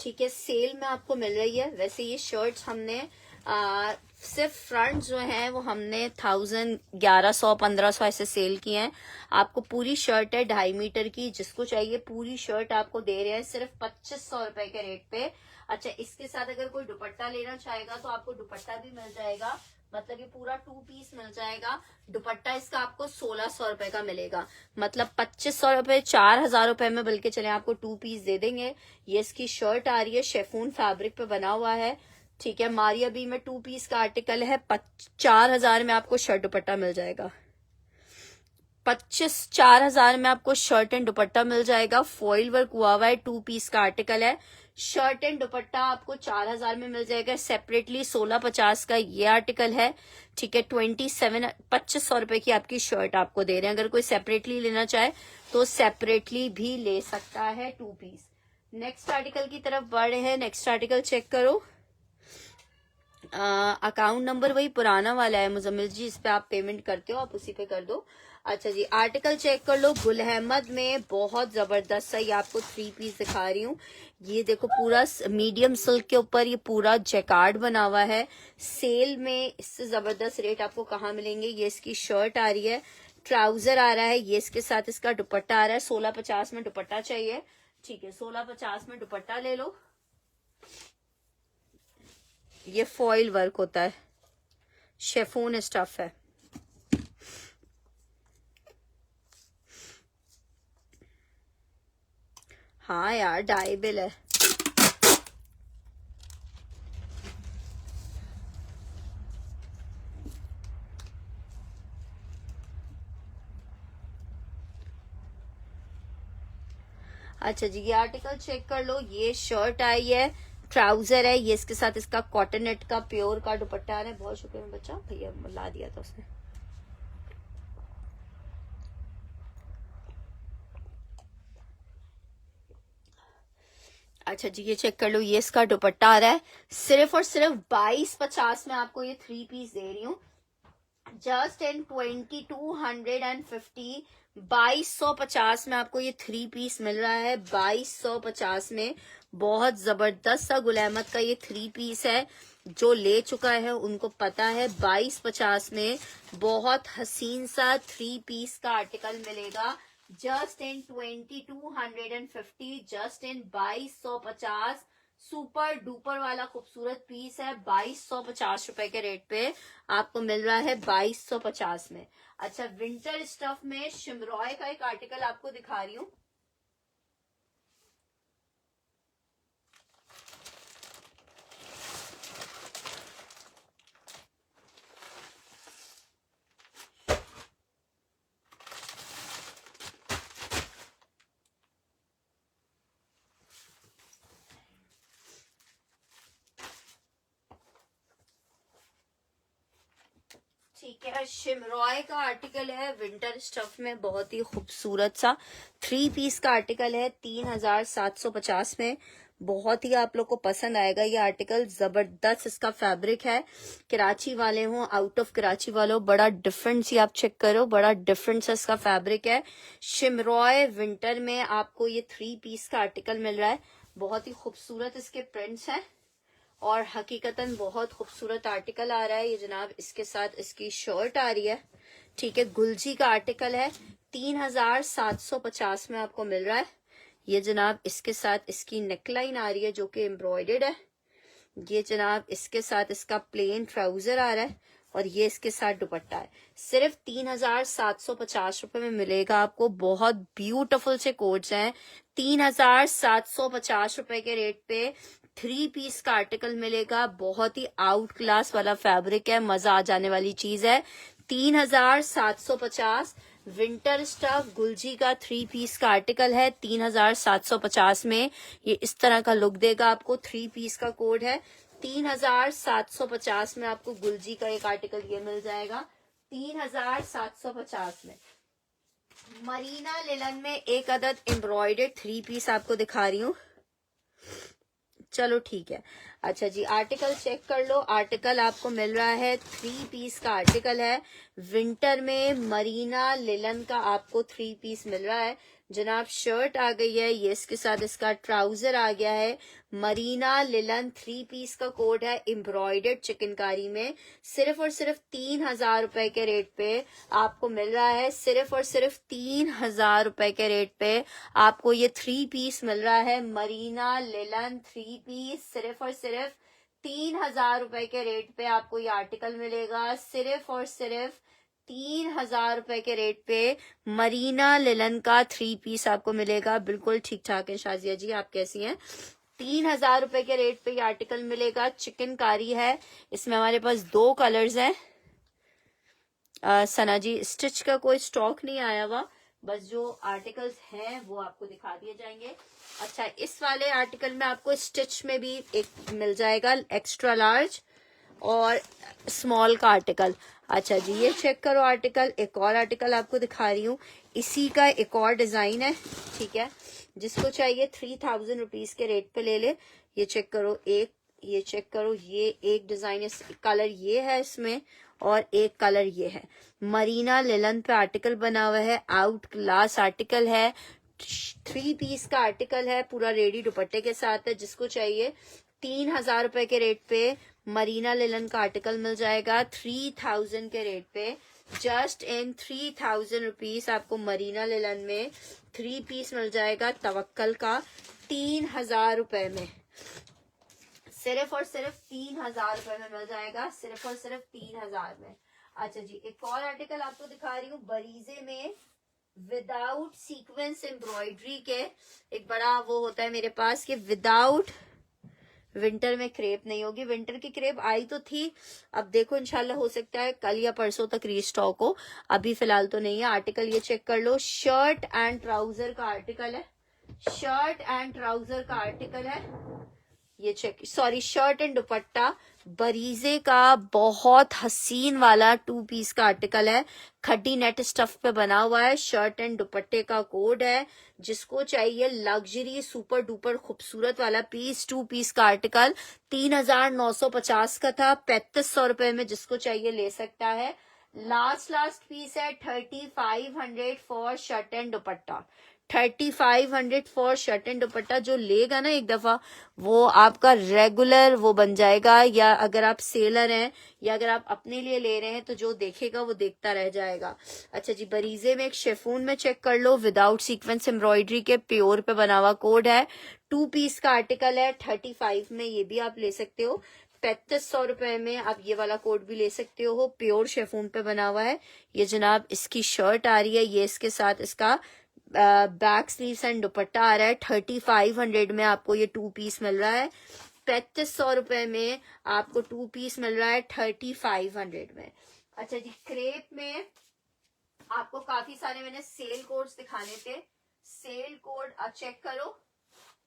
[SPEAKER 1] ठीक है, सेल में आपको मिल रही है। वैसे ये शर्ट्स हमने सिर्फ फ्रंट जो है वो हमने 1000, 1100, 1500 ऐसे सेल किए हैं। आपको पूरी शर्ट है 2.5 मीटर की। जिसको चाहिए पूरी शर्ट आपको दे रहे हैं सिर्फ 2500 रुपए के रेट पे। अच्छा, इसके साथ अगर कोई दुपट्टा लेना चाहेगा तो आपको दुपट्टा भी मिल जाएगा। मतलब ये पूरा 2 पीस मिल जाएगा। दुपट्टा इसका आपको 1600 रुपए का मिलेगा। मतलब 2500 रुपए, 4000 रुपए में बल्कि चले आपको 2 पीस दे देंगे। ये इसकी शर्ट आ रही है, शेफून फैब्रिक पे बना हुआ है। ठीक है, मारिया बी में 2 पीस का आर्टिकल है। 4000 में आपको शर्ट दुपट्टा मिल जाएगा। 4000 में आपको शर्ट एंड दुपट्टा मिल जाएगा। फॉइल वर्क हुआ हुआ है। 2 पीस का आर्टिकल है। शर्ट एंड दुपट्टा आपको 4000 में मिल जाएगा। सेपरेटली 1650 का ये आर्टिकल है। ठीक है, 2500 रुपए की आपकी शर्ट आपको दे रहे हैं। अगर कोई सेपरेटली लेना चाहे तो सेपरेटली भी ले सकता है 2 पीस। नेक्स्ट आर्टिकल की तरफ बढ़ रहे हैं। नेक्स्ट आर्टिकल चेक करो। अकाउंट नंबर वही पुराना वाला है मुजम्मिल जी, इस पे आप पेमेंट करते हो, आप उसी पे कर दो। अच्छा जी, आर्टिकल चेक कर लो। गुल अहमद में बहुत जबरदस्त सा ये आपको 3 पीस दिखा रही हूँ। ये देखो पूरा मीडियम सिल्क के ऊपर ये पूरा जैकार्ड बना हुआ है। सेल में इससे जबरदस्त रेट आपको कहाँ मिलेंगे। ये इसकी शर्ट आ रही है, ट्राउजर आ रहा है, ये इसके साथ इसका दुपट्टा आ रहा है। 1650 में दुपट्टा चाहिए, ठीक है, 1650 में दुपट्टा ले लो। ये फॉइल वर्क होता है, शेफोन स्टफ है। हाँ यार, डाई बिल है। अच्छा जी, ये आर्टिकल चेक कर लो। ये शर्ट आई है, ट्राउजर है, ये इसके साथ इसका कॉटन नेट का प्योर का दुपट्टा आ रहा है। बहुत शुक्रिया बच्चा, भैया ला दिया था उसने। अच्छा जी, ये चेक कर लो। ये इसका दुपट्टा आ रहा है। सिर्फ और सिर्फ 2250 में आपको ये 3 पीस दे रही हूँ। जस्ट इन 2250, 2250 में आपको ये 3 पीस मिल रहा है। 2250 में बहुत जबरदस्त सा गुल अहमद का ये 3 पीस है। जो ले चुका है उनको पता है। 2250 में बहुत हसीन सा 3 पीस का आर्टिकल मिलेगा। Just in 2250, just in 2250। Super duper वाला खूबसूरत पीस है। 2250 रुपए के रेट पे आपको मिल रहा है, 2250 में। अच्छा, विंटर स्टफ में शिमरॉय का एक आर्टिकल आपको दिखा रही हूँ। ठीक है, शिमरॉय का आर्टिकल है विंटर स्टफ में, बहुत ही खूबसूरत सा 3 पीस का आर्टिकल है। 3750 में बहुत ही आप लोग को पसंद आएगा ये आर्टिकल। जबरदस्त इसका फैब्रिक है। कराची वाले हो, आउट ऑफ कराची वाले हो, बड़ा डिफरेंट सी आप चेक करो, बड़ा डिफरेंट सा इसका फैब्रिक है। शिमरॉय विंटर में आपको ये 3 पीस का आर्टिकल मिल रहा है। बहुत ही खूबसूरत इसके प्रिंट्स हैं और हकीकतन बहुत खूबसूरत आर्टिकल आ रहा है। ये जनाब इसके साथ इसकी शर्ट आ रही है, ठीक है, गुलजी का आर्टिकल है। 3750 में आपको मिल रहा है। ये जनाब इसके साथ इसकी नेकलाइन आ रही है जो कि एम्ब्रॉयडर्ड है। ये जनाब इसके साथ इसका प्लेन ट्राउजर आ रहा है और ये इसके साथ दुपट्टा है। सिर्फ 3750 रुपए में मिलेगा आपको। बहुत ब्यूटीफुल से कोट्स हैं। 3750 रुपए के रेट पे 3 पीस का आर्टिकल मिलेगा। बहुत ही आउट क्लास वाला फैब्रिक है, मजा आ जाने वाली चीज है। 3750 विंटर स्टफ गुलजी का 3 पीस का आर्टिकल है। 3750 में ये इस तरह का लुक देगा आपको। 3 पीस का कोड है। 3750 में आपको गुलजी का एक आर्टिकल ये मिल जाएगा। 3750 में मरीना लिलन में एक अदद एम्ब्रॉयडर्ड 3 पीस आपको दिखा रही हूँ। चलो ठीक है। अच्छा जी, आर्टिकल चेक कर लो। आर्टिकल आपको मिल रहा है, 3 पीस का आर्टिकल है। विंटर में मरीना लिलन का आपको 3 पीस मिल रहा है। जनाब शर्ट आ गई है, ये इसके साथ इसका ट्राउजर आ गया है। मरीना लिलन 3 पीस का कोड है एम्ब्रॉयडर्ड चिकनकारी में। सिर्फ और सिर्फ 3000 रुपए के रेट पे आपको मिल रहा है। सिर्फ और सिर्फ 3000 रुपए के रेट पे आपको ये 3 पीस मिल रहा है। मरीना लिलन 3 पीस सिर्फ और सिर्फ 3000 रुपए के रेट पे आपको ये आर्टिकल मिलेगा। सिर्फ और सिर्फ 3000 रुपए के रेट पे मरीना लिलन का 3 पीस आपको मिलेगा। बिल्कुल ठीक ठाक है शाजिया जी, आप कैसी हैं? 3000 रुपए के रेट पे ये आर्टिकल मिलेगा। चिकनकारी है, इसमें हमारे पास 2 कलर्स हैं। सना जी, स्टिच का कोई स्टॉक नहीं आया हुआ, बस जो आर्टिकल्स हैं वो आपको दिखा दिए जाएंगे। अच्छा, इस वाले आर्टिकल में आपको स्टिच में भी एक मिल जाएगा, एक्स्ट्रा लार्ज और स्मॉल का आर्टिकल। अच्छा जी, ये चेक करो आर्टिकल। एक और आर्टिकल आपको दिखा रही हूँ, इसी का एक और डिजाइन है, ठीक है। जिसको चाहिए 3000 रुपीज के रेट पे ले ले। ये चेक करो, ये चेक करो, ये एक डिजाइन कलर ये है इसमें, और एक कलर ये है। मरीना लिलन पे आर्टिकल बना हुआ है, आउट क्लास आर्टिकल है, 3 पीस का आर्टिकल है, पूरा रेडी दुपट्टे के साथ है। जिसको चाहिए 3000 रुपए के रेट पे मरीना लिलन का आर्टिकल मिल जाएगा 3000 के रेट पे। जस्ट इन 3000 रुपीज आपको मरीना लिलन में 3 पीस मिल जाएगा तवक्कल का 3000 रुपए में, सिर्फ और सिर्फ 3000 रुपए में मिल जाएगा, सिर्फ और सिर्फ 3000 में। अच्छा जी, एक और आर्टिकल आपको दिखा रही हूँ बरीजे में विदाउट सीक्वेंस एम्ब्रॉयडरी के। एक बड़ा वो होता है मेरे पास कि विदाउट विंटर में क्रेप नहीं होगी। विंटर की क्रेप आई तो थी, अब देखो इंशाल्लाह हो सकता है कल या परसों तक रीस्टॉक हो, अभी फिलहाल तो नहीं है। आर्टिकल ये चेक कर लो, शर्ट एंड ट्राउजर का आर्टिकल है, शर्ट एंड ट्राउजर का आर्टिकल है ये check, sorry shirt and dupatta बरीजे का बहुत हसीन वाला 2 पीस का आर्टिकल है, खड्डी नेट स्टफ पे बना हुआ है। शर्ट एंड दुपट्टे का कोड है। जिसको चाहिए लग्जरी सुपर डुपर खूबसूरत वाला पीस, 2 पीस का आर्टिकल 3950 का था, 3500 रुपए में जिसको चाहिए ले सकता है। लास्ट पीस है 3500 for shirt and dupatta, 3500 for shirt and दुपट्टा। जो लेगा ना एक दफा वो आपका रेगुलर वो बन जाएगा, या अगर आप सेलर हैं या अगर आप अपने लिए ले रहे हैं तो जो देखेगा वो देखता रह जाएगा। अच्छा जी, बरीजे में एक शेफून में चेक कर लो, विदाउट सीक्वेंस एम्ब्रॉयडरी के, प्योर पे बना हुआ कोड है, 2 पीस का आर्टिकल है 35 में, ये भी आप ले सकते हो। 3500 रुपए में आप ये वाला कोड भी ले सकते हो, प्योर शेफून पे बना हुआ है। ये जनाब इसकी शर्ट आ रही है, ये इसके साथ इसका बैक स्लीव्स एंड दुपट्टा आ रहा है। 3500 में आपको ये 2 पीस मिल रहा है, 3500 रुपए में आपको 2 पीस मिल रहा है 3500 में। अच्छा जी, क्रेप में आपको काफी सारे मैंने सेल कोड्स दिखाने थे, सेल कोड चेक करो।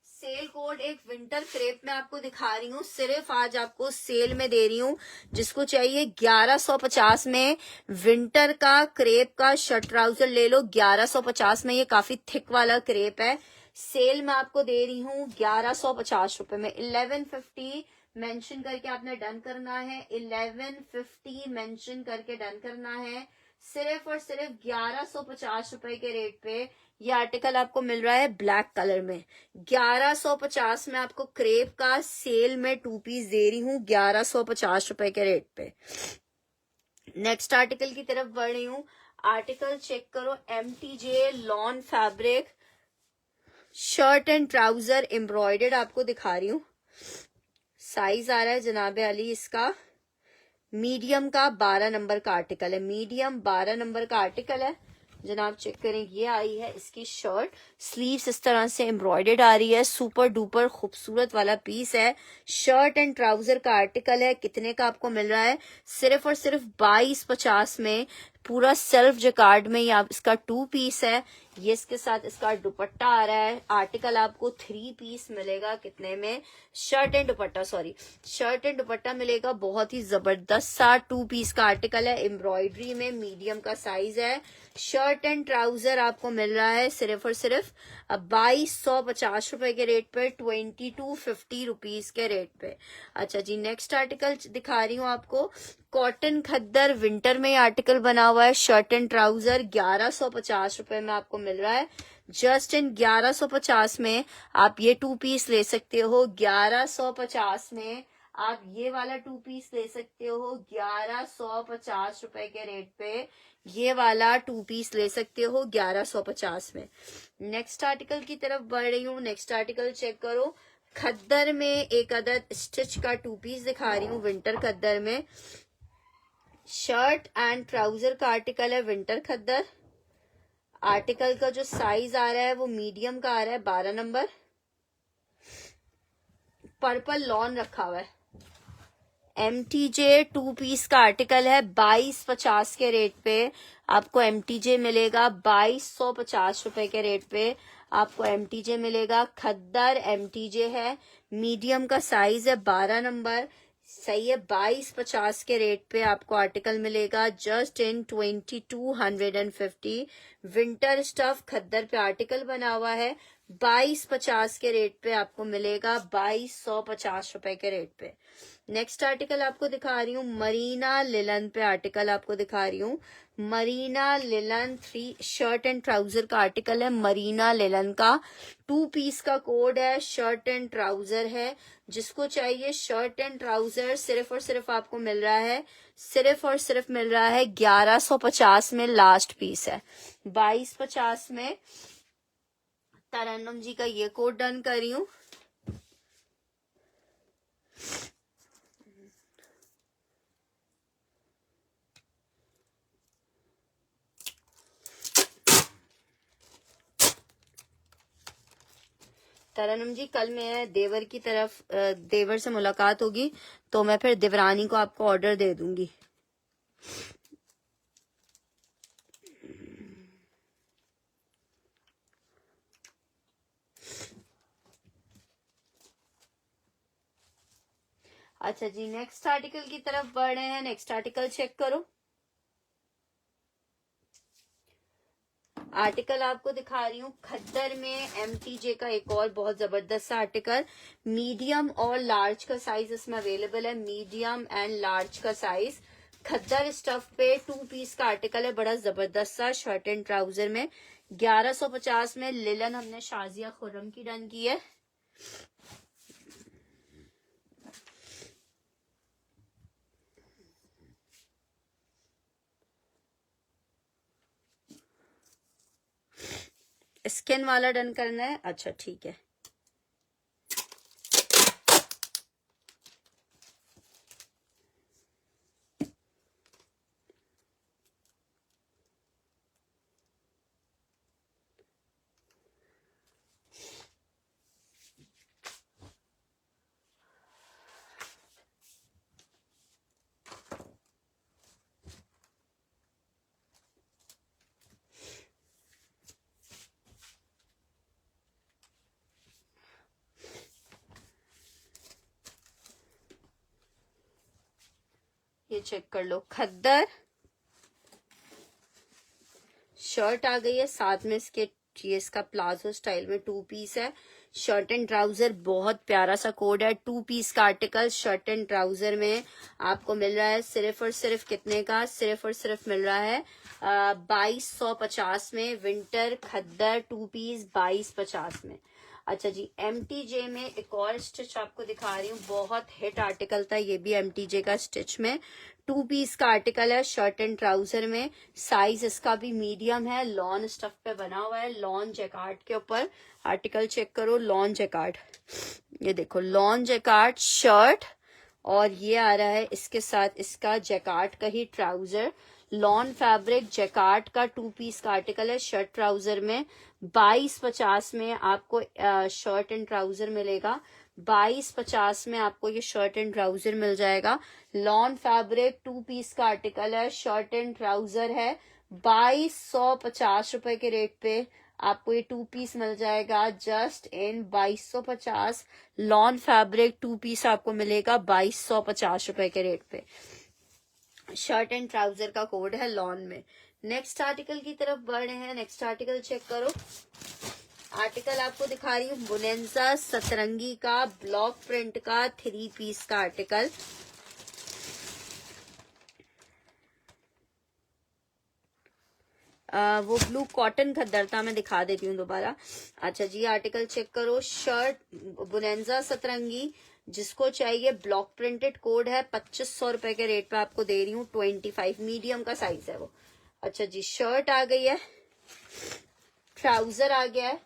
[SPEAKER 1] सेल कोड एक विंटर क्रेप में आपको दिखा रही हूँ, सिर्फ आज आपको सेल में दे रही हूँ। जिसको चाहिए 1150 में विंटर का क्रेप का शर्ट ट्राउजर ले लो, 1150 में। ये काफी थिक वाला क्रेप है, सेल में आपको दे रही हूँ 1150 रुपए में। 1150 मेंशन करके आपने डन करना है, 1150 मेंशन करके डन करना है। सिर्फ और सिर्फ 1150 रुपए के रेट पे ये आर्टिकल आपको मिल रहा है ब्लैक कलर में। 1150 में आपको क्रेप का सेल में 2 पीस दे रही हूँ 1150 रुपए के रेट पे। नेक्स्ट आर्टिकल की तरफ बढ़ रही हूँ। आर्टिकल चेक करो, MTJ lawn fabric shirt and trouser embroidered आपको दिखा रही हूँ। साइज आ रहा है जनाबे अली इसका मीडियम का 12 नंबर का आर्टिकल है, मीडियम 12 नंबर का आर्टिकल है जनाब। चेक करें, ये आई है इसकी शर्ट, स्लीव्स इस तरह से एम्ब्रॉयडर्ड आ रही है, सुपर डुपर खूबसूरत वाला पीस है। शर्ट एंड ट्राउजर का आर्टिकल है। कितने का आपको मिल रहा है? सिर्फ और सिर्फ 2250 में, पूरा सेल्फ जकार्ड में। ये इसका 2 पीस है, ये इसके साथ इसका दुपट्टा आ रहा है। आर्टिकल आपको 3 पीस मिलेगा, कितने में? Shirt and dupatta, sorry shirt and दुपट्टा मिलेगा। बहुत ही जबरदस्त सा 2 पीस का आर्टिकल है, एम्ब्रॉयडरी में, मीडियम का साइज है। शर्ट एंड ट्राउजर आपको मिल रहा है सिर्फ और सिर्फ 2250 रुपए के रेट पे, 2250 रुपीज के रेट पे। अच्छा जी, नेक्स्ट आर्टिकल दिखा रही हूँ आपको, कॉटन खद्दर विंटर में आर्टिकल बना हुआ है। शर्ट एंड ट्राउजर 1150 रुपए में आपको मिल रहा है। जस्ट इन 1150 में आप ये 2 पीस ले सकते हो। 1150 में आप ये वाला 2 पीस ले सकते हो 1150 रुपए के रेट पे। ये वाला 2 पीस ले सकते हो 1150 में। नेक्स्ट आर्टिकल की तरफ बढ़ रही हूँ। नेक्स्ट आर्टिकल चेक करो, खद्दर में एक अदद स्टिच का 2 पीस दिखा रही हूँ विंटर खद्दर में। शर्ट एंड ट्राउजर का आर्टिकल है विंटर खद्दर। आर्टिकल का जो साइज आ रहा है वो मीडियम का आ रहा है, 12 नंबर। पर्पल लॉन रखा हुआ है। MTJ 2 पीस का आर्टिकल है, 2250 के रेट पे आपको MTJ मिलेगा। 2250 रुपए के रेट पे आपको MTJ मिलेगा। खद्दर MTJ है, मीडियम का साइज है, 12 नंबर, सही है। 2250 के रेट पे आपको आर्टिकल मिलेगा। जस्ट इन 2250 विंटर स्टफ खद्दर पे आर्टिकल बना हुआ है। 2250 के रेट पे आपको मिलेगा, 2250 रुपए के रेट पे। नेक्स्ट आर्टिकल आपको दिखा रही हूँ मरीना लिलन पे, आर्टिकल आपको दिखा रही हूँ Marina linen 3 shirt and trouser का आर्टिकल है। मरीना लिलन का 2 पीस का कोड है, शर्ट एंड ट्राउजर है। जिसको चाहिए शर्ट एंड ट्राउजर सिर्फ और सिर्फ आपको मिल रहा है, सिर्फ और सिर्फ मिल रहा है 1150 में, लास्ट पीस है 2250 में। तरन्नुम जी का ये कोड डन कर रही हूँ। तरन्नुम जी कल मैं देवर की तरफ देवर से मुलाकात होगी तो मैं फिर देवरानी को आपको ऑर्डर दे दूंगी। अच्छा जी, नेक्स्ट आर्टिकल की तरफ बढ़ रहे हैं। नेक्स्ट आर्टिकल चेक करो। आर्टिकल आपको दिखा रही हूँ खद्दर में एमटीजे का एक और बहुत जबरदस्त आर्टिकल। मीडियम और लार्ज का साइज इसमें अवेलेबल है, मीडियम एंड लार्ज का साइज। खद्दर स्टफ पे 2 पीस का आर्टिकल है, बड़ा जबरदस्त सा शर्ट एंड ट्राउजर में 1150 में। लिलन हमने शाजिया खुर्रम की डन की है। स्किन वाला डन करना है, अच्छा ठीक है। ये चेक कर लो, खद्दर शर्ट आ गई है, साथ में इसके ये इसका प्लाजो स्टाइल में 2 पीस है। शर्ट एंड ट्राउजर बहुत प्यारा सा कोड है, 2 पीस का आर्टिकल शर्ट एंड ट्राउजर में आपको मिल रहा है सिर्फ और सिर्फ कितने का, सिर्फ और सिर्फ मिल रहा है 2250 में। विंटर खद्दर 2 पीस 2250 में। अच्छा जी, एमटीजे में एक और स्टिच आपको दिखा रही हूँ, बहुत हिट आर्टिकल था ये भी एमटीजे का स्टिच में। 2 पीस का आर्टिकल है शर्ट एंड ट्राउजर में, साइज इसका भी मीडियम है, लॉन स्टफ पे बना हुआ है, लॉन जैकार्ड के ऊपर। आर्टिकल चेक करो, लॉन जैकार्ड, ये देखो लॉन जैकार्ड शर्ट, और ये आ रहा है इसके साथ इसका जैकार्ड का ही ट्राउजर। लॉन फैब्रिक जैकार्ड का 2 पीस का आर्टिकल है शर्ट ट्राउजर में। 2250 में आपको शर्ट एंड ट्राउजर मिलेगा, 2250 में आपको ये शर्ट एंड ट्राउजर मिल जाएगा। लॉन फैब्रिक 2 पीस का आर्टिकल है, शर्ट एंड ट्राउजर है, 2250 रुपए के रेट पे आपको ये 2 पीस मिल जाएगा, just in 2250। Lawn fabric 2 piece आपको मिलेगा 2250 रुपए के रेट पे। शर्ट एंड ट्राउजर का कोड है लॉन में। नेक्स्ट आर्टिकल की तरफ बढ़ रहे हैं। नेक्स्ट आर्टिकल चेक करो। आर्टिकल आपको दिखा रही हूँ बोनेंजा सतरंगी का ब्लॉक प्रिंट का 3 पीस का आर्टिकल। वो ब्लू कॉटन खद्दर था, मैं दिखा देती हूँ दोबारा। अच्छा जी, आर्टिकल चेक करो। शर्ट बोनेंजा सतरंगी, जिसको चाहिए ब्लॉक प्रिंटेड, कोड है 2500 रुपए के रेट पे आपको दे रही हूँ। 25 मीडियम का साइज है वो। अच्छा जी, शर्ट आ गई है, ट्राउजर आ गया है,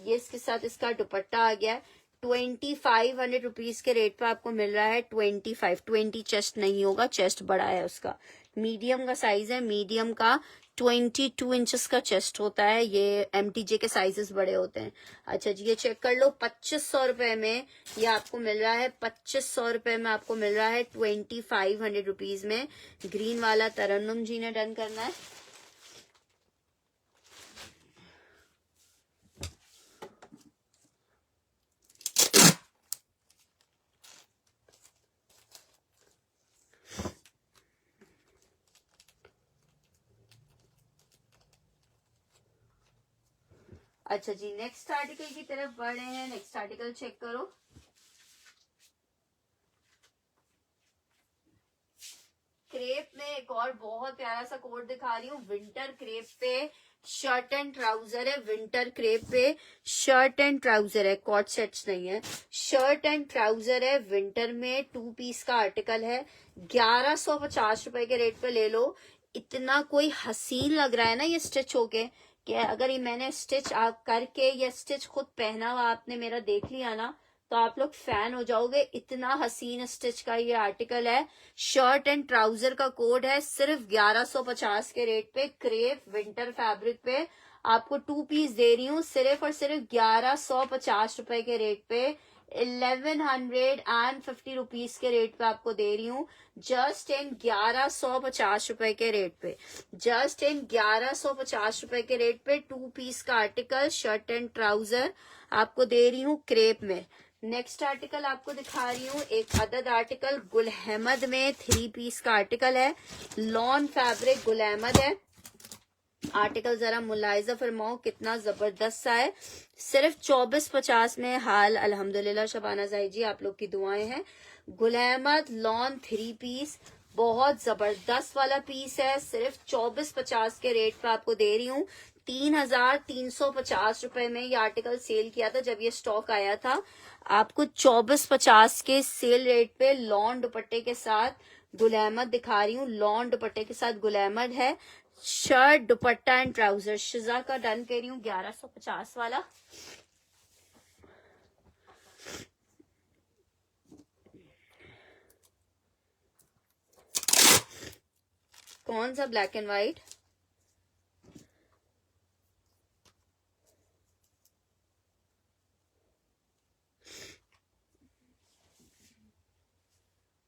[SPEAKER 1] ये इसके साथ इसका दुपट्टा आ गया है। 2500 रुपीज के रेट पे आपको मिल रहा है। 20 चेस्ट नहीं होगा, चेस्ट बड़ा है उसका, मीडियम का साइज है। मीडियम का 22 इंचेस का चेस्ट होता है, ये एमटीजे के साइजेस बड़े होते हैं। अच्छा जी, ये चेक कर लो, 2500 रुपए में ये आपको मिल रहा है। 2500 रुपए में आपको मिल रहा है 2500 रुपीज में। ग्रीन वाला तरन्नुम जी ने डन करना है। अच्छा जी, नेक्स्ट आर्टिकल की तरफ बढ़ रहे हैं। नेक्स्ट आर्टिकल चेक करो। क्रेप में एक और बहुत प्यारा सा कोट दिखा रही हूँ। विंटर क्रेप पे शर्ट एंड ट्राउजर है। विंटर क्रेप पे शर्ट एंड ट्राउजर है, कॉट सेट्स नहीं है, शर्ट एंड ट्राउजर है। विंटर में 2 पीस का आर्टिकल है। 1150 रुपए के रेट पे ले लो। इतना कोई हसीन लग रहा है ना ये स्टिच होके, कि अगर ये मैंने स्टिच आप करके या स्टिच खुद पहना हुआ आपने मेरा देख लिया ना, तो आप लोग फैन हो जाओगे। इतना हसीन स्टिच का ये आर्टिकल है। शर्ट एंड ट्राउजर का कोड है सिर्फ 1150 के रेट पे। क्रेप विंटर फैब्रिक पे आपको 2 पीस दे रही हूँ सिर्फ और सिर्फ 1150 रुपए के रेट पे। 1150 रुपीज के रेट पे आपको दे रही हूँ। जस्ट इन 1150 रुपए के रेट पे, जस्ट इन 1150 रुपए के रेट पे 2 पीस का आर्टिकल शर्ट एंड ट्राउजर आपको दे रही हूँ क्रेप में। नेक्स्ट आर्टिकल आपको दिखा रही हूँ एक अदद आर्टिकल गुल अहमद में 3 पीस का आर्टिकल है। लॉन फैब्रिक गुल अहमद है। आर्टिकल जरा मुलायजा फरमाओ कितना जबरदस्त सा है। सिर्फ 2450 में हाल अल्हम्दुलिल्लाह। शबाना जाही जी आप लोग की दुआएं हैं। गुल अहमद लॉन 3 पीस बहुत जबरदस्त वाला पीस है। सिर्फ 2450 के रेट पे आपको दे रही हूँ। 3350 रुपए में ये आर्टिकल सेल किया था जब ये स्टॉक आया था। आपको 2450 के सेल रेट पे लॉन दुपट्टे के साथ गुल अहमद दिखा रही हूँ। लॉन दुपट्टे के साथ गुल अहमद है। शर्ट दुपट्टा एंड ट्राउजर शिजा का डन कर रही हूँ 1150 वाला। कौन सा ब्लैक एंड व्हाइट?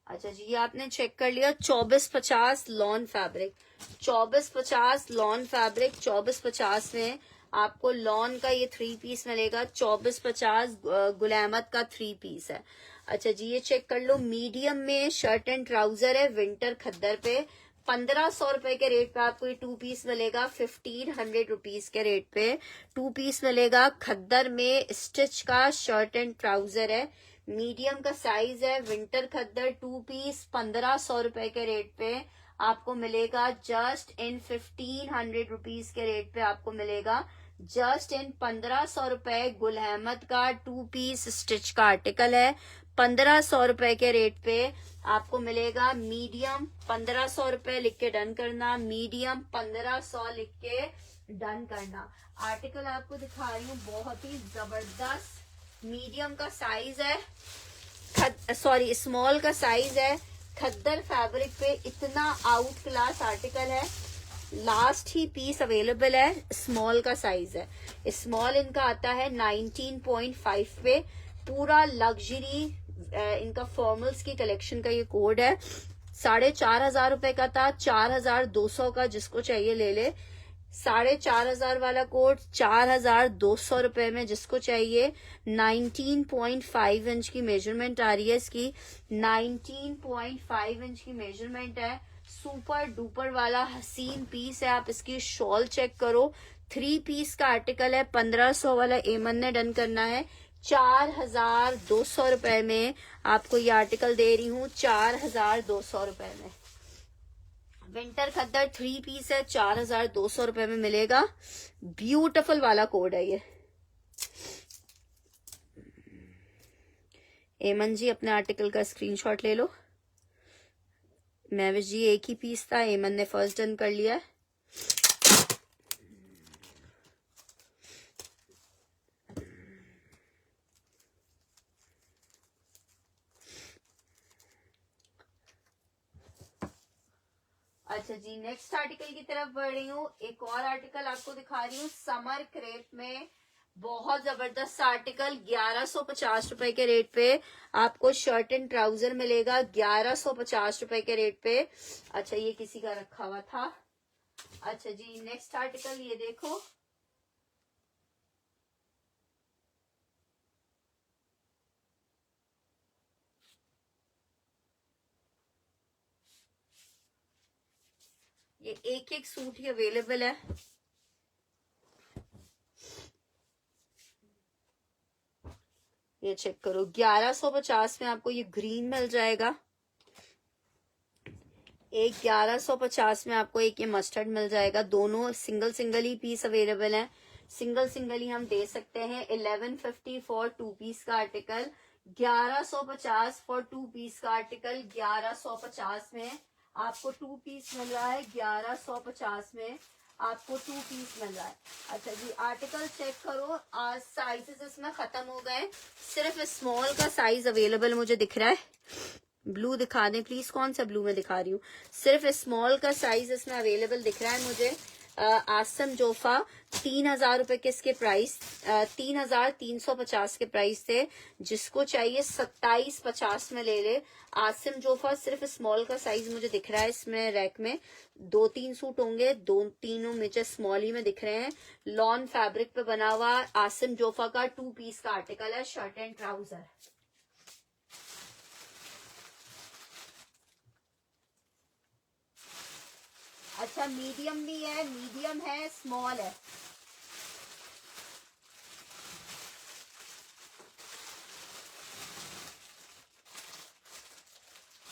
[SPEAKER 1] अच्छा जी, ये आपने चेक कर लिया। 2450 लॉन फैब्रिक, 2450 लॉन फैब्रिक। 2450 में आपको लॉन का ये 3 पीस मिलेगा। 2450 गुल अहमद का 3 पीस है। अच्छा जी, ये चेक कर लो। मीडियम में शर्ट एंड ट्राउजर है विंटर खद्दर पे। 1500 रुपए के रेट पे आपको ये 2 पीस मिलेगा। 1500 रुपीज के रेट पे 2 पीस मिलेगा। खद्दर में स्टिच का शर्ट एंड ट्राउजर है। मीडियम का साइज है। विंटर खद्दर 2 पीस 1500 रुपए के रेट पे आपको मिलेगा। जस्ट इन 1500 रुपीज के रेट पे आपको मिलेगा। जस्ट इन 1500 रुपए गुल अहमद का 2 पीस स्टिच का आर्टिकल है। 1500 रुपए के रेट पे आपको मिलेगा। मीडियम 1500 रुपए लिख के डन करना। मीडियम 1500 लिख के डन करना। आर्टिकल आपको दिखा रही हूँ बहुत ही जबरदस्त। मीडियम का साइज है, सॉरी स्मॉल का साइज है। खद्दर फैब्रिक पे इतना आउट क्लास आर्टिकल है। लास्ट ही पीस अवेलेबल है। स्मॉल का साइज है। स्मॉल इनका आता है 19.5 पे। पूरा लग्जरी इनका फॉर्मल्स की कलेक्शन का ये कोड है। 4500 रुपए का था, 4200 का जिसको चाहिए ले ले। 4500 वाला कोट 4200 रुपए में जिसको चाहिए। 19.5 इंच की मेजरमेंट आ रही है इसकी। 19.5 इंच की मेजरमेंट है। सुपर डुपर वाला हसीन पीस है। आप इसकी शॉल चेक करो। 3 पीस का आर्टिकल है। 1500 वाला एमन ने डन करना है। 4200 रुपए में आपको ये आर्टिकल दे रही हूँ। 4200 रुपए में विंटर खद्दर 3 पीस है। 4200 रुपए में मिलेगा। ब्यूटीफुल वाला कोड है ये। एमन जी अपने आर्टिकल का स्क्रीनशॉट ले लो। महविश जी एक ही पीस था, एमन ने फर्स्ट डन कर लिया है। अच्छा जी, नेक्स्ट आर्टिकल की तरफ बढ़ रही हूँ। एक और आर्टिकल आपको दिखा रही हूँ समर क्रेप में। बहुत जबरदस्त आर्टिकल 1150 रुपए के रेट पे आपको शर्ट एंड ट्राउजर मिलेगा। 1150 रुपए के रेट पे। अच्छा, ये किसी का रखा हुआ था। अच्छा जी, नेक्स्ट आर्टिकल ये देखो। ये एक एक सूट ही अवेलेबल है। ये चेक करो। 1150 में आपको ये ग्रीन मिल जाएगा। एक 1150 में आपको एक ये मस्टर्ड मिल जाएगा। दोनों सिंगल सिंगल ही पीस अवेलेबल है, सिंगल सिंगल ही हम दे सकते हैं। 1150 फॉर 2 पीस का आर्टिकल, 1150 फॉर 2 पीस का आर्टिकल। 1150 में आपको 2 पीस मिल रहा है, 1150 में आपको 2 पीस मिल रहा है। अच्छा जी, आर्टिकल चेक करो। आज साइजेस इसमें खत्म हो गए, सिर्फ स्मॉल का साइज अवेलेबल मुझे दिख रहा है। ब्लू दिखा दें प्लीज, कौन सा ब्लू मैं दिखा रही हूँ। सिर्फ स्मॉल का साइज इसमें अवेलेबल दिख रहा है मुझे। आसम जोफा 3000 रुपए के इसके प्राइस, 3350 के प्राइस थे। जिसको चाहिए 2750 में ले ले। आसिम जोफा सिर्फ स्मॉल का साइज मुझे दिख रहा है इसमें रैक में। 2-3 सूट होंगे, 2-3 मुझे स्मॉल ही में दिख रहे हैं। लॉन फैब्रिक पे बना हुआ आसिम जोफा का 2 पीस का आर्टिकल है, शर्ट एंड ट्राउजर। अच्छा, मीडियम भी है, मीडियम है, स्मॉल है।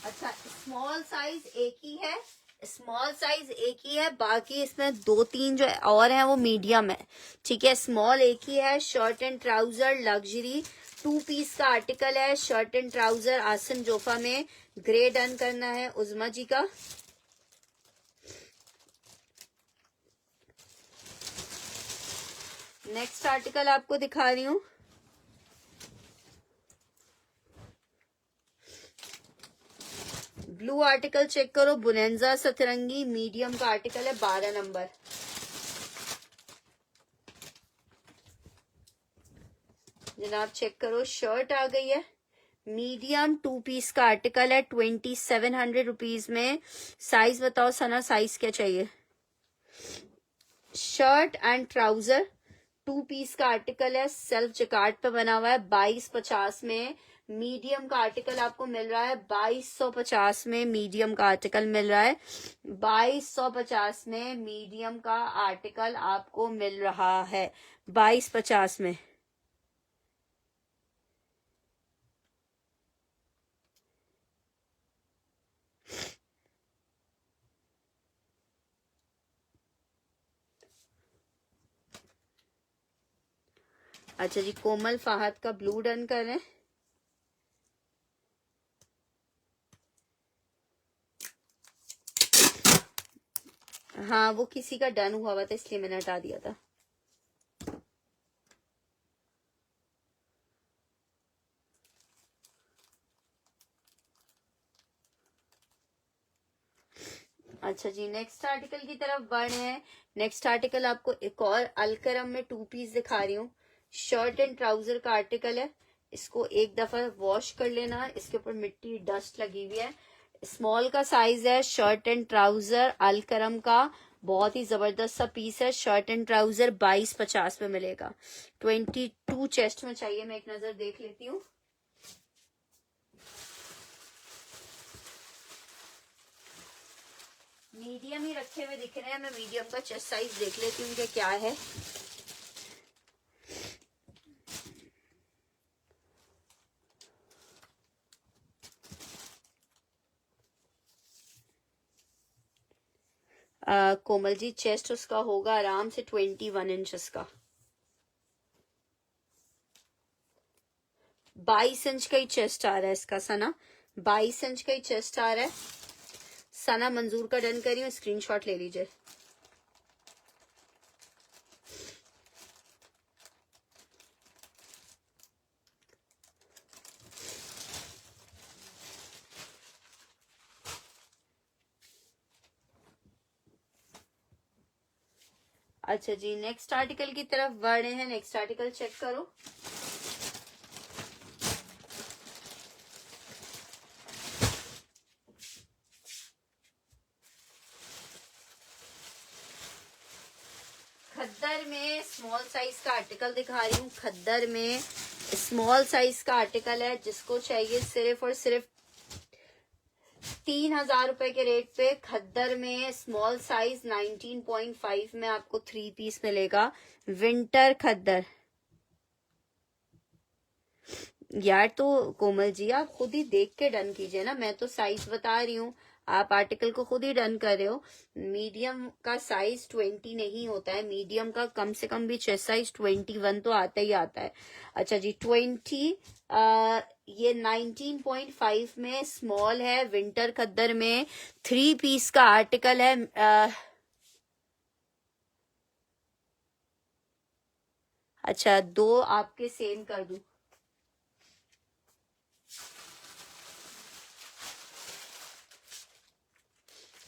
[SPEAKER 1] अच्छा, स्मॉल साइज एक ही है, स्मॉल साइज एक ही है, बाकी इसमें 2-3 जो और हैं वो मीडियम है। ठीक है, स्मॉल एक ही है। Shirt and trouser luxury 2 piece का आर्टिकल है, shirt and trouser Asim Jofa में। ग्रे डन करना है उजमा जी का। नेक्स्ट आर्टिकल आपको दिखा रही हूँ। ब्लू आर्टिकल चेक करो, बुनेंजा सतरंगी मीडियम का आर्टिकल है, 12 नंबर। जनाब चेक करो, शर्ट आ गई है, मीडियम 2 पीस का आर्टिकल है, 2700 रुपीज में। साइज बताओ सना, साइज क्या चाहिए। शर्ट एंड ट्राउजर 2 पीस का आर्टिकल है, सेल्फ जकार्ड पे बना हुआ है, 2250 में। मीडियम का आर्टिकल आपको मिल रहा है 2250 में। मीडियम का आर्टिकल मिल रहा है 2250 में। मीडियम का आर्टिकल आपको मिल रहा है 2250 में। अच्छा जी, कोमल फाहद का ब्लू डन कर रहे हैं। हाँ, वो किसी का डन हुआ था इसलिए मैंने हटा दिया था। अच्छा जी, नेक्स्ट आर्टिकल की तरफ बढ़ रहे हैं। नेक्स्ट आर्टिकल आपको एक और अलकरम में 2 पीस दिखा रही हूँ। शर्ट एंड ट्राउजर का आर्टिकल है, इसको एक दफा वॉश कर लेना, इसके ऊपर मिट्टी डस्ट लगी हुई है। स्मॉल का साइज है, शर्ट एंड ट्राउजर अलकरम का, बहुत ही जबरदस्त सा पीस है। शर्ट एंड ट्राउजर 2250 में मिलेगा। 22 चेस्ट में चाहिए, मैं एक नजर देख लेती हूँ। मीडियम ही रखे हुए दिख रहे हैं, मैं मीडियम का चेस्ट साइज देख लेती हूँ कि क्या है। कोमल जी, चेस्ट उसका होगा आराम से 21 इंचेस का। 22 इंच का ही चेस्ट आ रहा है इसका सना, 22 इंच का ही चेस्ट आ रहा है। सना मंजूर का डन करिए, स्क्रीनशॉट ले लीजिए। अच्छा जी, नेक्स्ट आर्टिकल की तरफ बढ़ रहे हैं। नेक्स्ट आर्टिकल चेक करो। खद्दर में स्मॉल साइज का आर्टिकल दिखा रही हूँ। खद्दर में स्मॉल साइज का आर्टिकल है, जिसको चाहिए सिर्फ और सिर्फ 3000 रुपए के रेट पे। खद्दर में स्मॉल साइज 19.5 में आपको 3 पीस मिलेगा। विंटर खद्दर। यार तो कोमल जी, आप खुद ही देख के डन कीजिए ना, मैं तो साइज बता रही हूँ, आप आर्टिकल को खुद ही डन कर रहे हो। मीडियम का साइज 20 नहीं होता है, मीडियम का कम से कम भी चेस्ट साइज 21 तो आता ही आता है। अच्छा जी 20 ये 19.5 में स्मॉल है, विंटर खद्दर में 3 पीस का आर्टिकल है। अच्छा 2 आपके सेम कर दूं,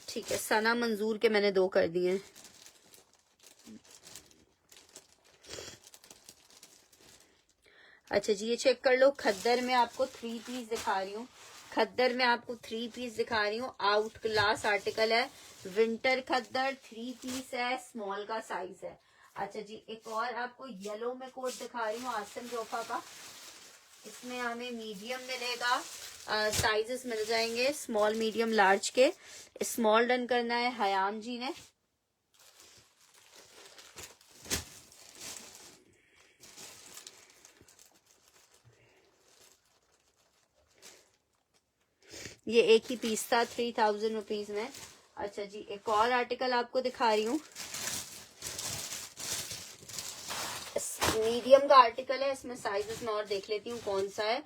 [SPEAKER 1] ठीक है, सना मंजूर के मैंने 2 कर दिए। अच्छा जी ये चेक कर लो, खद्दर में आपको 3 पीस दिखा रही हूँ, खद्दर में आपको 3 पीस दिखा रही हूँ। आउट क्लास आर्टिकल है, विंटर खद्दर 3 पीस है, स्मॉल का साइज है। अच्छा जी एक और आपको येलो में कोट दिखा रही हूँ आसिम जोफा का, इसमें हमें मीडियम मिलेगा, साइजेस मिल जाएंगे स्मॉल मीडियम लार्ज के। स्मॉल डन करना है हयाम जी ने। ये एक ही पीस था 3000 रुपीज में। अच्छा जी एक और आर्टिकल आपको दिखा रही हूँ, मीडियम का आर्टिकल है, इसमें साइजेस मैं और देख लेती हूँ कौन सा है।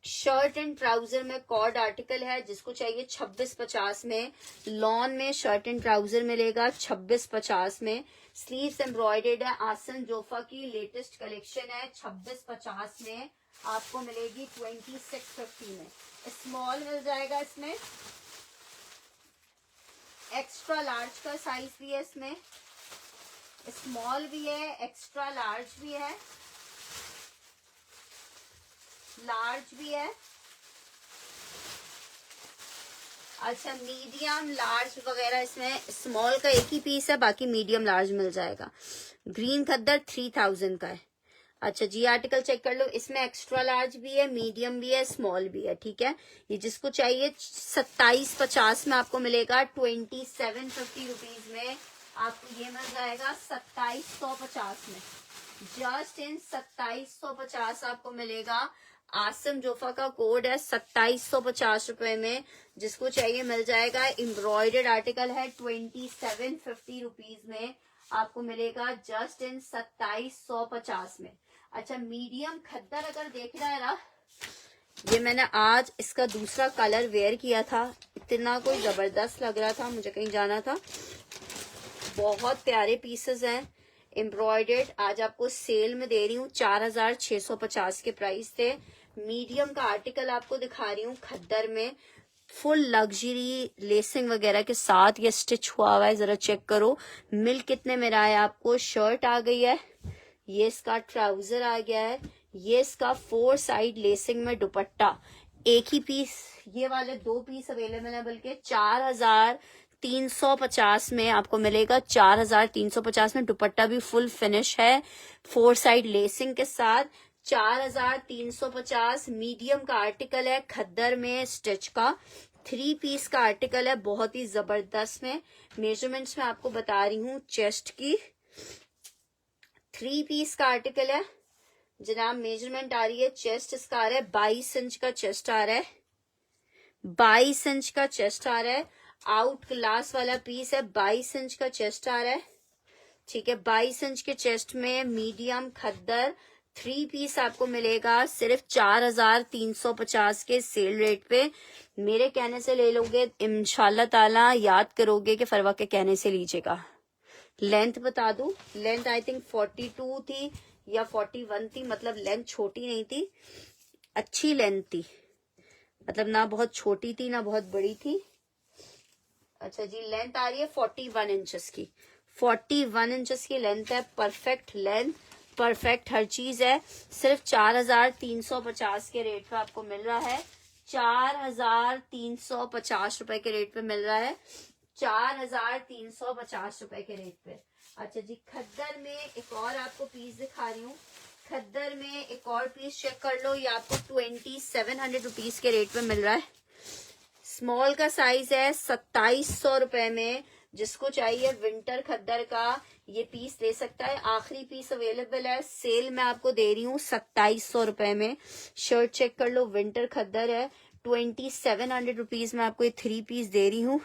[SPEAKER 1] शर्ट एंड ट्राउजर में कॉर्ड आर्टिकल है, जिसको चाहिए 2650 में। लॉन में शर्ट एंड ट्राउजर मिलेगा 2650 में। स्लीव्स एम्ब्रॉयडर्ड है, आसन जोफा की लेटेस्ट कलेक्शन है, 2650 में आपको मिलेगी 2650 में। स्मॉल मिल जाएगा इसमें, एक्स्ट्रा लार्ज का साइज भी है इसमें, स्मॉल भी है, एक्स्ट्रा लार्ज भी है, लार्ज भी है। अच्छा मीडियम लार्ज वगैरह इसमें स्मॉल का एक ही पीस है, बाकी मीडियम लार्ज मिल जाएगा। ग्रीन खद्दर 3000 का है। अच्छा जी आर्टिकल चेक कर लो, इसमें एक्स्ट्रा लार्ज भी है, मीडियम भी है, स्मॉल भी है, ठीक है। ये जिसको चाहिए 2750 में आपको मिलेगा, 2750 रुपीज में आपको ये मिल जाएगा 2750 में। जस्ट इन 2750 आपको मिलेगा। आसम जोफा का कोड है 2750 रुपए में, जिसको चाहिए मिल जाएगा। एम्ब्रॉयडर्ड आर्टिकल है 2750 रुपीज में आपको मिलेगा, जस्ट इन 2750 में। अच्छा मीडियम खद्दर अगर देख रहा है ना, ये मैंने आज इसका दूसरा कलर वेयर किया था, इतना कोई जबरदस्त लग रहा था, मुझे कहीं जाना था। बहुत प्यारे पीसेस हैं एम्ब्रॉयडर्ड, आज आपको सेल में दे रही हूँ 4650 के प्राइस थे। मीडियम का आर्टिकल आपको दिखा रही हूँ खद्दर में, फुल लग्जरी लेसिंग वगैरह के साथ ये स्टिच हुआ हुआ है, जरा चेक करो। मिल कितने में रहा है आपको, शर्ट आ गई है, ये इसका ट्राउजर आ गया है, ये इसका 4 साइड लेसिंग में दुपट्टा, एक ही पीस, ये वाले 2 पीस अवेलेबल है, बल्कि 4350 में आपको मिलेगा। 4350 में दुपट्टा भी फुल फिनिश है 4 साइड लेसिंग के साथ। 4350 मीडियम का आर्टिकल है, खद्दर में स्टिच का 3 पीस का आर्टिकल है, बहुत ही जबरदस्त में। मेजरमेंट्स में आपको बता रही हूँ, चेस्ट की 3 पीस का आर्टिकल है जनाब। मेजरमेंट आ रही है, चेस्ट इसका आ रहा है 22 इंच का चेस्ट आ रहा है, 22 इंच का चेस्ट आ रहा है। आउट क्लास वाला पीस है, 22 इंच का चेस्ट आ रहा है, ठीक है। 22 इंच के चेस्ट में मीडियम खद्दर 3 पीस आपको मिलेगा, सिर्फ 4350 के सेल रेट पे। मेरे कहने से ले लोगे, इंशाल्लाह ताला याद करोगे कि फरवा के कहने से लीजिएगा। लेंथ बता दूं, लेंथ आई थिंक 42 थी या 41 थी, मतलब लेंथ छोटी नहीं थी, अच्छी लेंथ थी, मतलब ना बहुत छोटी थी ना बहुत बड़ी थी। अच्छा जी लेंथ आ रही है 41 इंचेस की, 41 इंचेस की लेंथ है, परफेक्ट लेंथ, परफेक्ट हर चीज है। सिर्फ 4350 के रेट पे आपको मिल रहा है, 4350 रुपए के रेट पे मिल रहा है, 4350 रुपए के रेट पे। अच्छा जी खद्दर में एक और आपको पीस दिखा रही हूँ, खद्दर में एक और पीस चेक कर लो, ये आपको 2700 रुपीज के रेट पे मिल रहा है। स्मॉल का साइज है 2700 रुपए में, जिसको चाहिए विंटर खद्दर का ये पीस ले सकता है। आखिरी पीस अवेलेबल है, सेल में आपको दे रही हूँ 2700 रुपए में। शर्ट चेक कर लो, विंटर खद्दर है, 2700 रुपीज में आपको ये 3 पीस दे रही हूँ।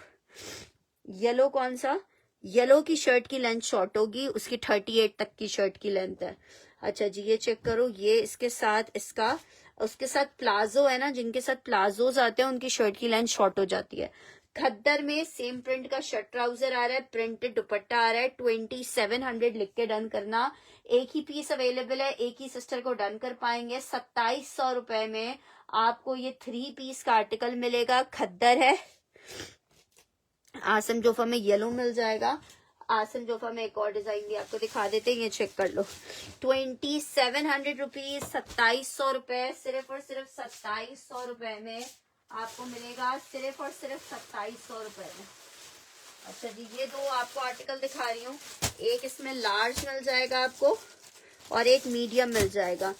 [SPEAKER 1] येलो कौन सा? येलो की शर्ट की लेंथ शॉर्ट होगी, उसकी 38 तक की शर्ट की लेंथ है। अच्छा जी, ये चेक करो, ये इसके साथ इसका, उसके साथ प्लाजो है ना, जिनके साथ प्लाजोज आते हैं उनकी शर्ट की लेंथ शॉर्ट हो जाती है। खद्दर में सेम प्रिंट का शर्ट ट्राउजर आ रहा है, प्रिंटेड दुपट्टा आ रहा है। 2700 लिख के डन करना। एक ही पीस अवेलेबल है, एक ही सिस्टर को डन कर पाएंगे। 2700 रुपए में आपको ये 3 पीस का आर्टिकल मिलेगा। खद्दर है, आसम जोफा में येलो मिल जाएगा। आसम जोफा में एक और डिजाइन भी आपको दिखा देते हैं, ये चेक कर लो। 2700 रुपीज, 2700 रुपए, सिर्फ और सिर्फ 2700 रुपए में आपको मिलेगा, सिर्फ और सिर्फ 2700 रुपए में। अच्छा जी, ये दो आपको आर्टिकल दिखा रही हूँ। एक इसमें लार्ज मिल जाएगा आपको और एक मीडियम मिल जाएगा।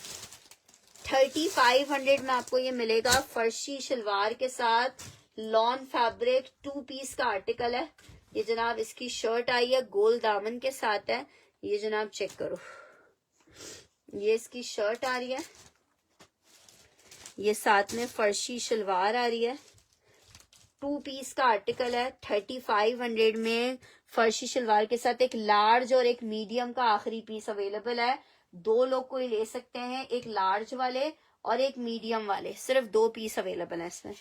[SPEAKER 1] 3500 में आपको ये मिलेगा, फर्शी शलवार के साथ, लॉन फैब्रिक 2 पीस का आर्टिकल है। ये जनाब इसकी शर्ट आई है, गोल दामन के साथ है। ये जनाब चेक करो, ये इसकी शर्ट आ रही है, ये साथ में फर्शी शलवार आ रही है। 2 पीस का आर्टिकल है। 3500 में फर्शी शलवार के साथ एक लार्ज और एक मीडियम का आखिरी पीस अवेलेबल है। 2 लोग कोई ले सकते हैं, एक लार्ज वाले और एक मीडियम वाले। सिर्फ 2 पीस अवेलेबल है इसमें,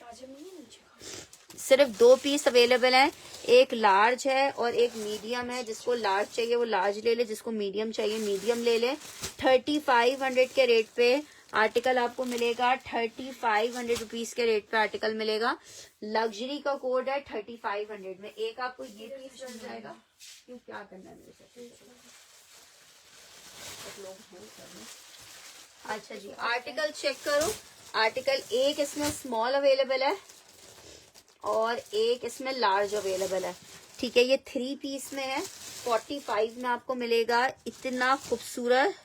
[SPEAKER 1] सिर्फ 2 पीस अवेलेबल है। एक लार्ज है और एक मीडियम है। जिसको लार्ज चाहिए वो लार्ज ले ले, जिसको मीडियम चाहिए मीडियम ले ले। 3500 के रेट पे आर्टिकल आपको मिलेगा। 3500 रुपीज के रेट पे आर्टिकल मिलेगा। लग्जरी का कोड है 3500 में। एक आपको ये पीस मिल जाएगा। क्यों, क्या करना है मेरे साथ? अच्छा जी, आर्टिकल चेक करो। आर्टिकल एक इसमें स्मॉल अवेलेबल है और एक इसमें लार्ज अवेलेबल है। ठीक है, ये 3 पीस में है। 45 में आपको मिलेगा। इतना खूबसूरत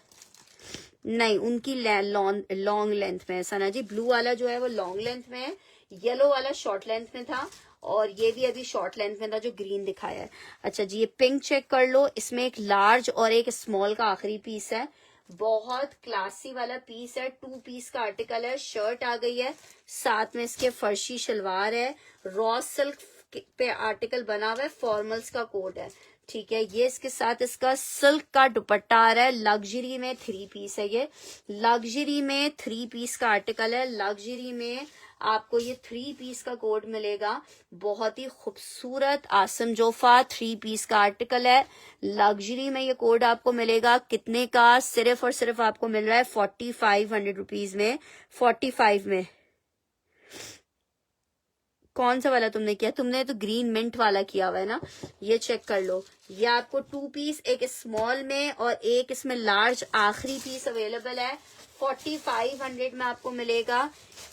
[SPEAKER 1] नहीं, उनकी लॉन्ग लेंथ में, ऐसा ना जी। ब्लू वाला जो है वो लॉन्ग लेंथ में है, येलो वाला शॉर्ट लेंथ में था और ये भी अभी शॉर्ट लेंथ में था जो ग्रीन दिखाया है। अच्छा जी, ये पिंक चेक कर लो। इसमें एक लार्ज और एक स्मॉल का आखिरी पीस है। बहुत क्लासी वाला पीस है। 2 पीस का आर्टिकल है। शर्ट आ गई है, साथ में इसके फर्शी शलवार है। रॉ सिल्क पे आर्टिकल बना हुआ है, फॉर्मल्स का कोड है। ठीक है, ये इसके साथ इसका सिल्क का दुपट्टा आ रहा है। लग्जरी में 3 पीस है। ये लग्जरी में 3 पीस का आर्टिकल है। लग्जरी में आपको ये 3 पीस का कोड मिलेगा। बहुत ही खूबसूरत आसम जोफा 3 पीस का आर्टिकल है। लग्जरी में ये कोड आपको मिलेगा कितने का? सिर्फ और सिर्फ आपको मिल रहा है 4500 रुपीज में। 45 में। कौन सा वाला तुमने किया? तुमने तो ग्रीन मिंट वाला किया हुआ है ना। ये चेक कर लो, ये आपको 2 पीस, एक स्मॉल में और एक इसमें लार्ज आखिरी पीस अवेलेबल है। 4500 में आपको मिलेगा।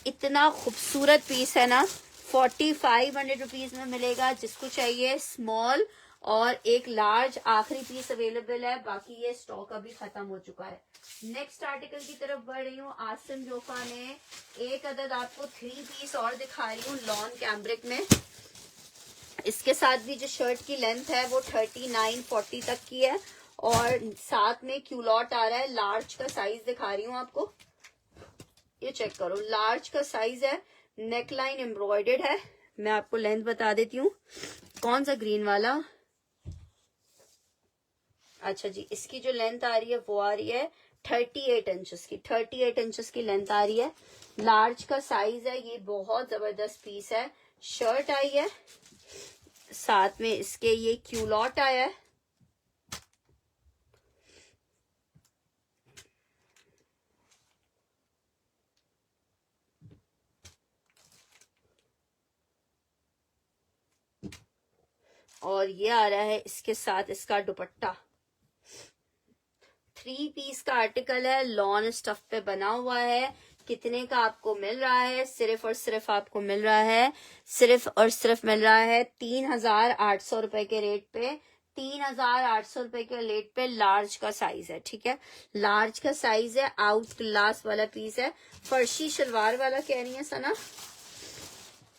[SPEAKER 1] इतना खूबसूरत पीस है ना। 4500 रुपीज में मिलेगा। जिसको चाहिए स्मॉल और एक लार्ज आखिरी पीस अवेलेबल है। बाकी ये स्टॉक अभी खत्म हो चुका है। नेक्स्ट आर्टिकल की तरफ बढ़ रही हूँ। आसिम जोफा में एक अदद आपको 3 पीस और दिखा रही हूँ लॉन कैम्ब्रिक में। इसके साथ भी जो शर्ट की लेंथ है वो 39-40 तक की है और साथ में क्यूलॉट आ रहा है। लार्ज का साइज दिखा रही हूँ आपको, ये चेक करो, लार्ज का साइज है। नेकलाइन एम्ब्रॉयडर्ड है। मैं आपको लेंथ बता देती हूँ। कौन सा ग्रीन वाला? अच्छा जी, इसकी जो लेंथ आ रही है वो आ रही है 38 इंचेस की। 38 इंचेस की लेंथ आ रही है। लार्ज का साइज है। ये बहुत जबरदस्त पीस है। शर्ट आई है, साथ में इसके ये क्यूलॉट आया है। और ये आ रहा है इसके साथ इसका दुपट्टा। 3 पीस का आर्टिकल है। लॉन स्टफ पे बना हुआ है। कितने का आपको मिल रहा है? सिर्फ और सिर्फ आपको मिल रहा है, सिर्फ और सिर्फ मिल रहा है 3800 रुपए के रेट पे। 3800 रुपए के रेट पे लार्ज का साइज है। ठीक है, लार्ज का साइज है। आउट क्लास वाला पीस है। फर्शी शलवार वाला कह रही है सना,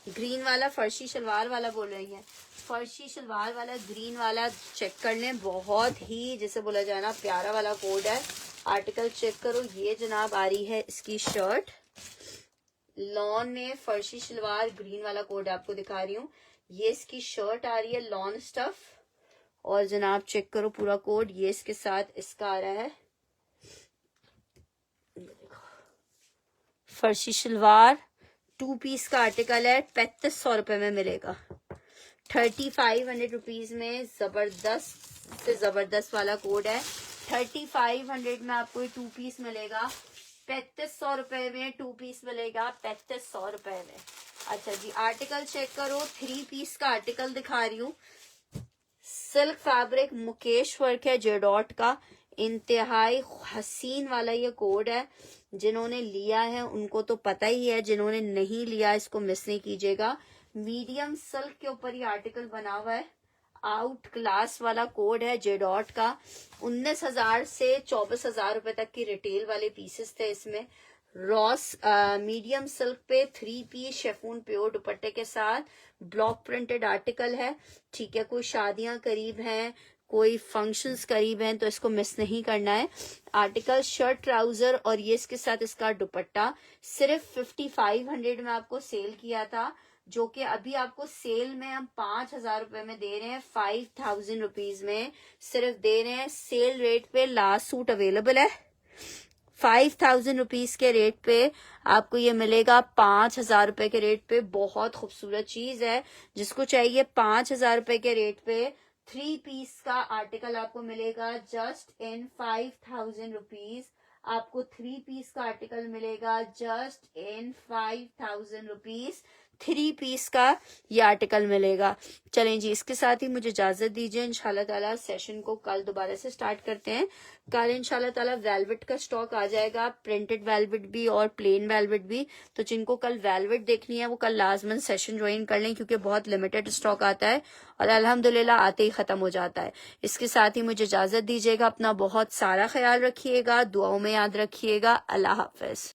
[SPEAKER 1] ग्रीन वाला फर्शी शलवार वाला बोल रही है। फर्शी शलवार वाला ग्रीन वाला चेक कर लें। बहुत ही जैसे बोला जाए ना प्यारा वाला कोड है। आर्टिकल चेक करो। ये जनाब आ रही है इसकी शर्ट। लॉन में फर्शी शलवार, ग्रीन वाला कोड आपको दिखा रही हूँ। ये इसकी शर्ट आ रही है लॉन स्टफ, और जनाब चेक करो पूरा कोड, ये इसके साथ इसका आ रहा है। फर्शी शलवार 2 पीस का आर्टिकल है, 3500 रुपए में मिलेगा। 3500 रुपीज में जबरदस्त से जबरदस्त वाला कोड है। 3500 में आपको ये 2 पीस मिलेगा, 3500 रुपए में 2 पीस मिलेगा, 3500 रुपए में। अच्छा जी, आर्टिकल चेक करो, 3 पीस का आर्टिकल दिखा रही हूँ। सिल्क फैब्रिक, मुकेश वर्क है जेडॉट का, इंतहाई हसीन वाला ये कोड है। जिन्होंने लिया है उनको तो पता ही है, जिन्होंने नहीं लिया इसको मिस नहीं कीजिएगा। मीडियम सिल्क के ऊपर ये आर्टिकल बना हुआ है, आउट क्लास वाला कोड है जेडॉट का। 19,000 से 24,000 रुपए तक की रिटेल वाले पीसेस थे इसमें। रॉस मीडियम सिल्क पे 3 पीस शेफून प्योर दुपट्टे के साथ ब्लॉक प्रिंटेड आर्टिकल है। ठीक है, कोई शादियां करीब हैं, कोई फंक्शंस करीब हैं, तो इसको मिस नहीं करना है। आर्टिकल शर्ट ट्राउजर और ये इसके साथ इसका दुपट्टा सिर्फ 5500 में आपको सेल किया था, जो कि अभी आपको सेल में हम 5,000 रुपए में दे रहे हैं, 5000 रुपीज में सिर्फ दे रहे हैं। सेल रेट पे लास्ट सूट अवेलेबल है। 5000 रुपीज के रेट पे आपको ये मिलेगा, 5000 रुपए के रेट पे। बहुत खूबसूरत चीज है, जिसको चाहिए 5000 रुपए के रेट पे 3 पीस का आर्टिकल आपको मिलेगा जस्ट इन 5000 रुपीज। आपको 3 पीस का आर्टिकल मिलेगा जस्ट इन 5000 रुपीज। 3 पीस का ये आर्टिकल मिलेगा। चलें जी, इसके साथ ही मुझे इजाजत दीजिए। इंशाल्लाह ताला सेशन को कल दोबारा से स्टार्ट करते हैं। कल इंशाल्लाह ताला वेलवेट का स्टॉक आ जाएगा, प्रिंटेड वेलवेट भी और प्लेन वेलवेट भी। तो जिनको कल वेलवेट देखनी है वो कल लाजमन सेशन ज्वाइन कर लें, क्योंकि बहुत लिमिटेड स्टॉक आता है और अल्हम्दुलिल्लाह आते ही खत्म हो जाता है। इसके साथ ही मुझे इजाजत दीजिएगा। अपना बहुत सारा ख्याल रखिएगा, दुआओं में याद रखिएगा। अल्लाह हाफिज।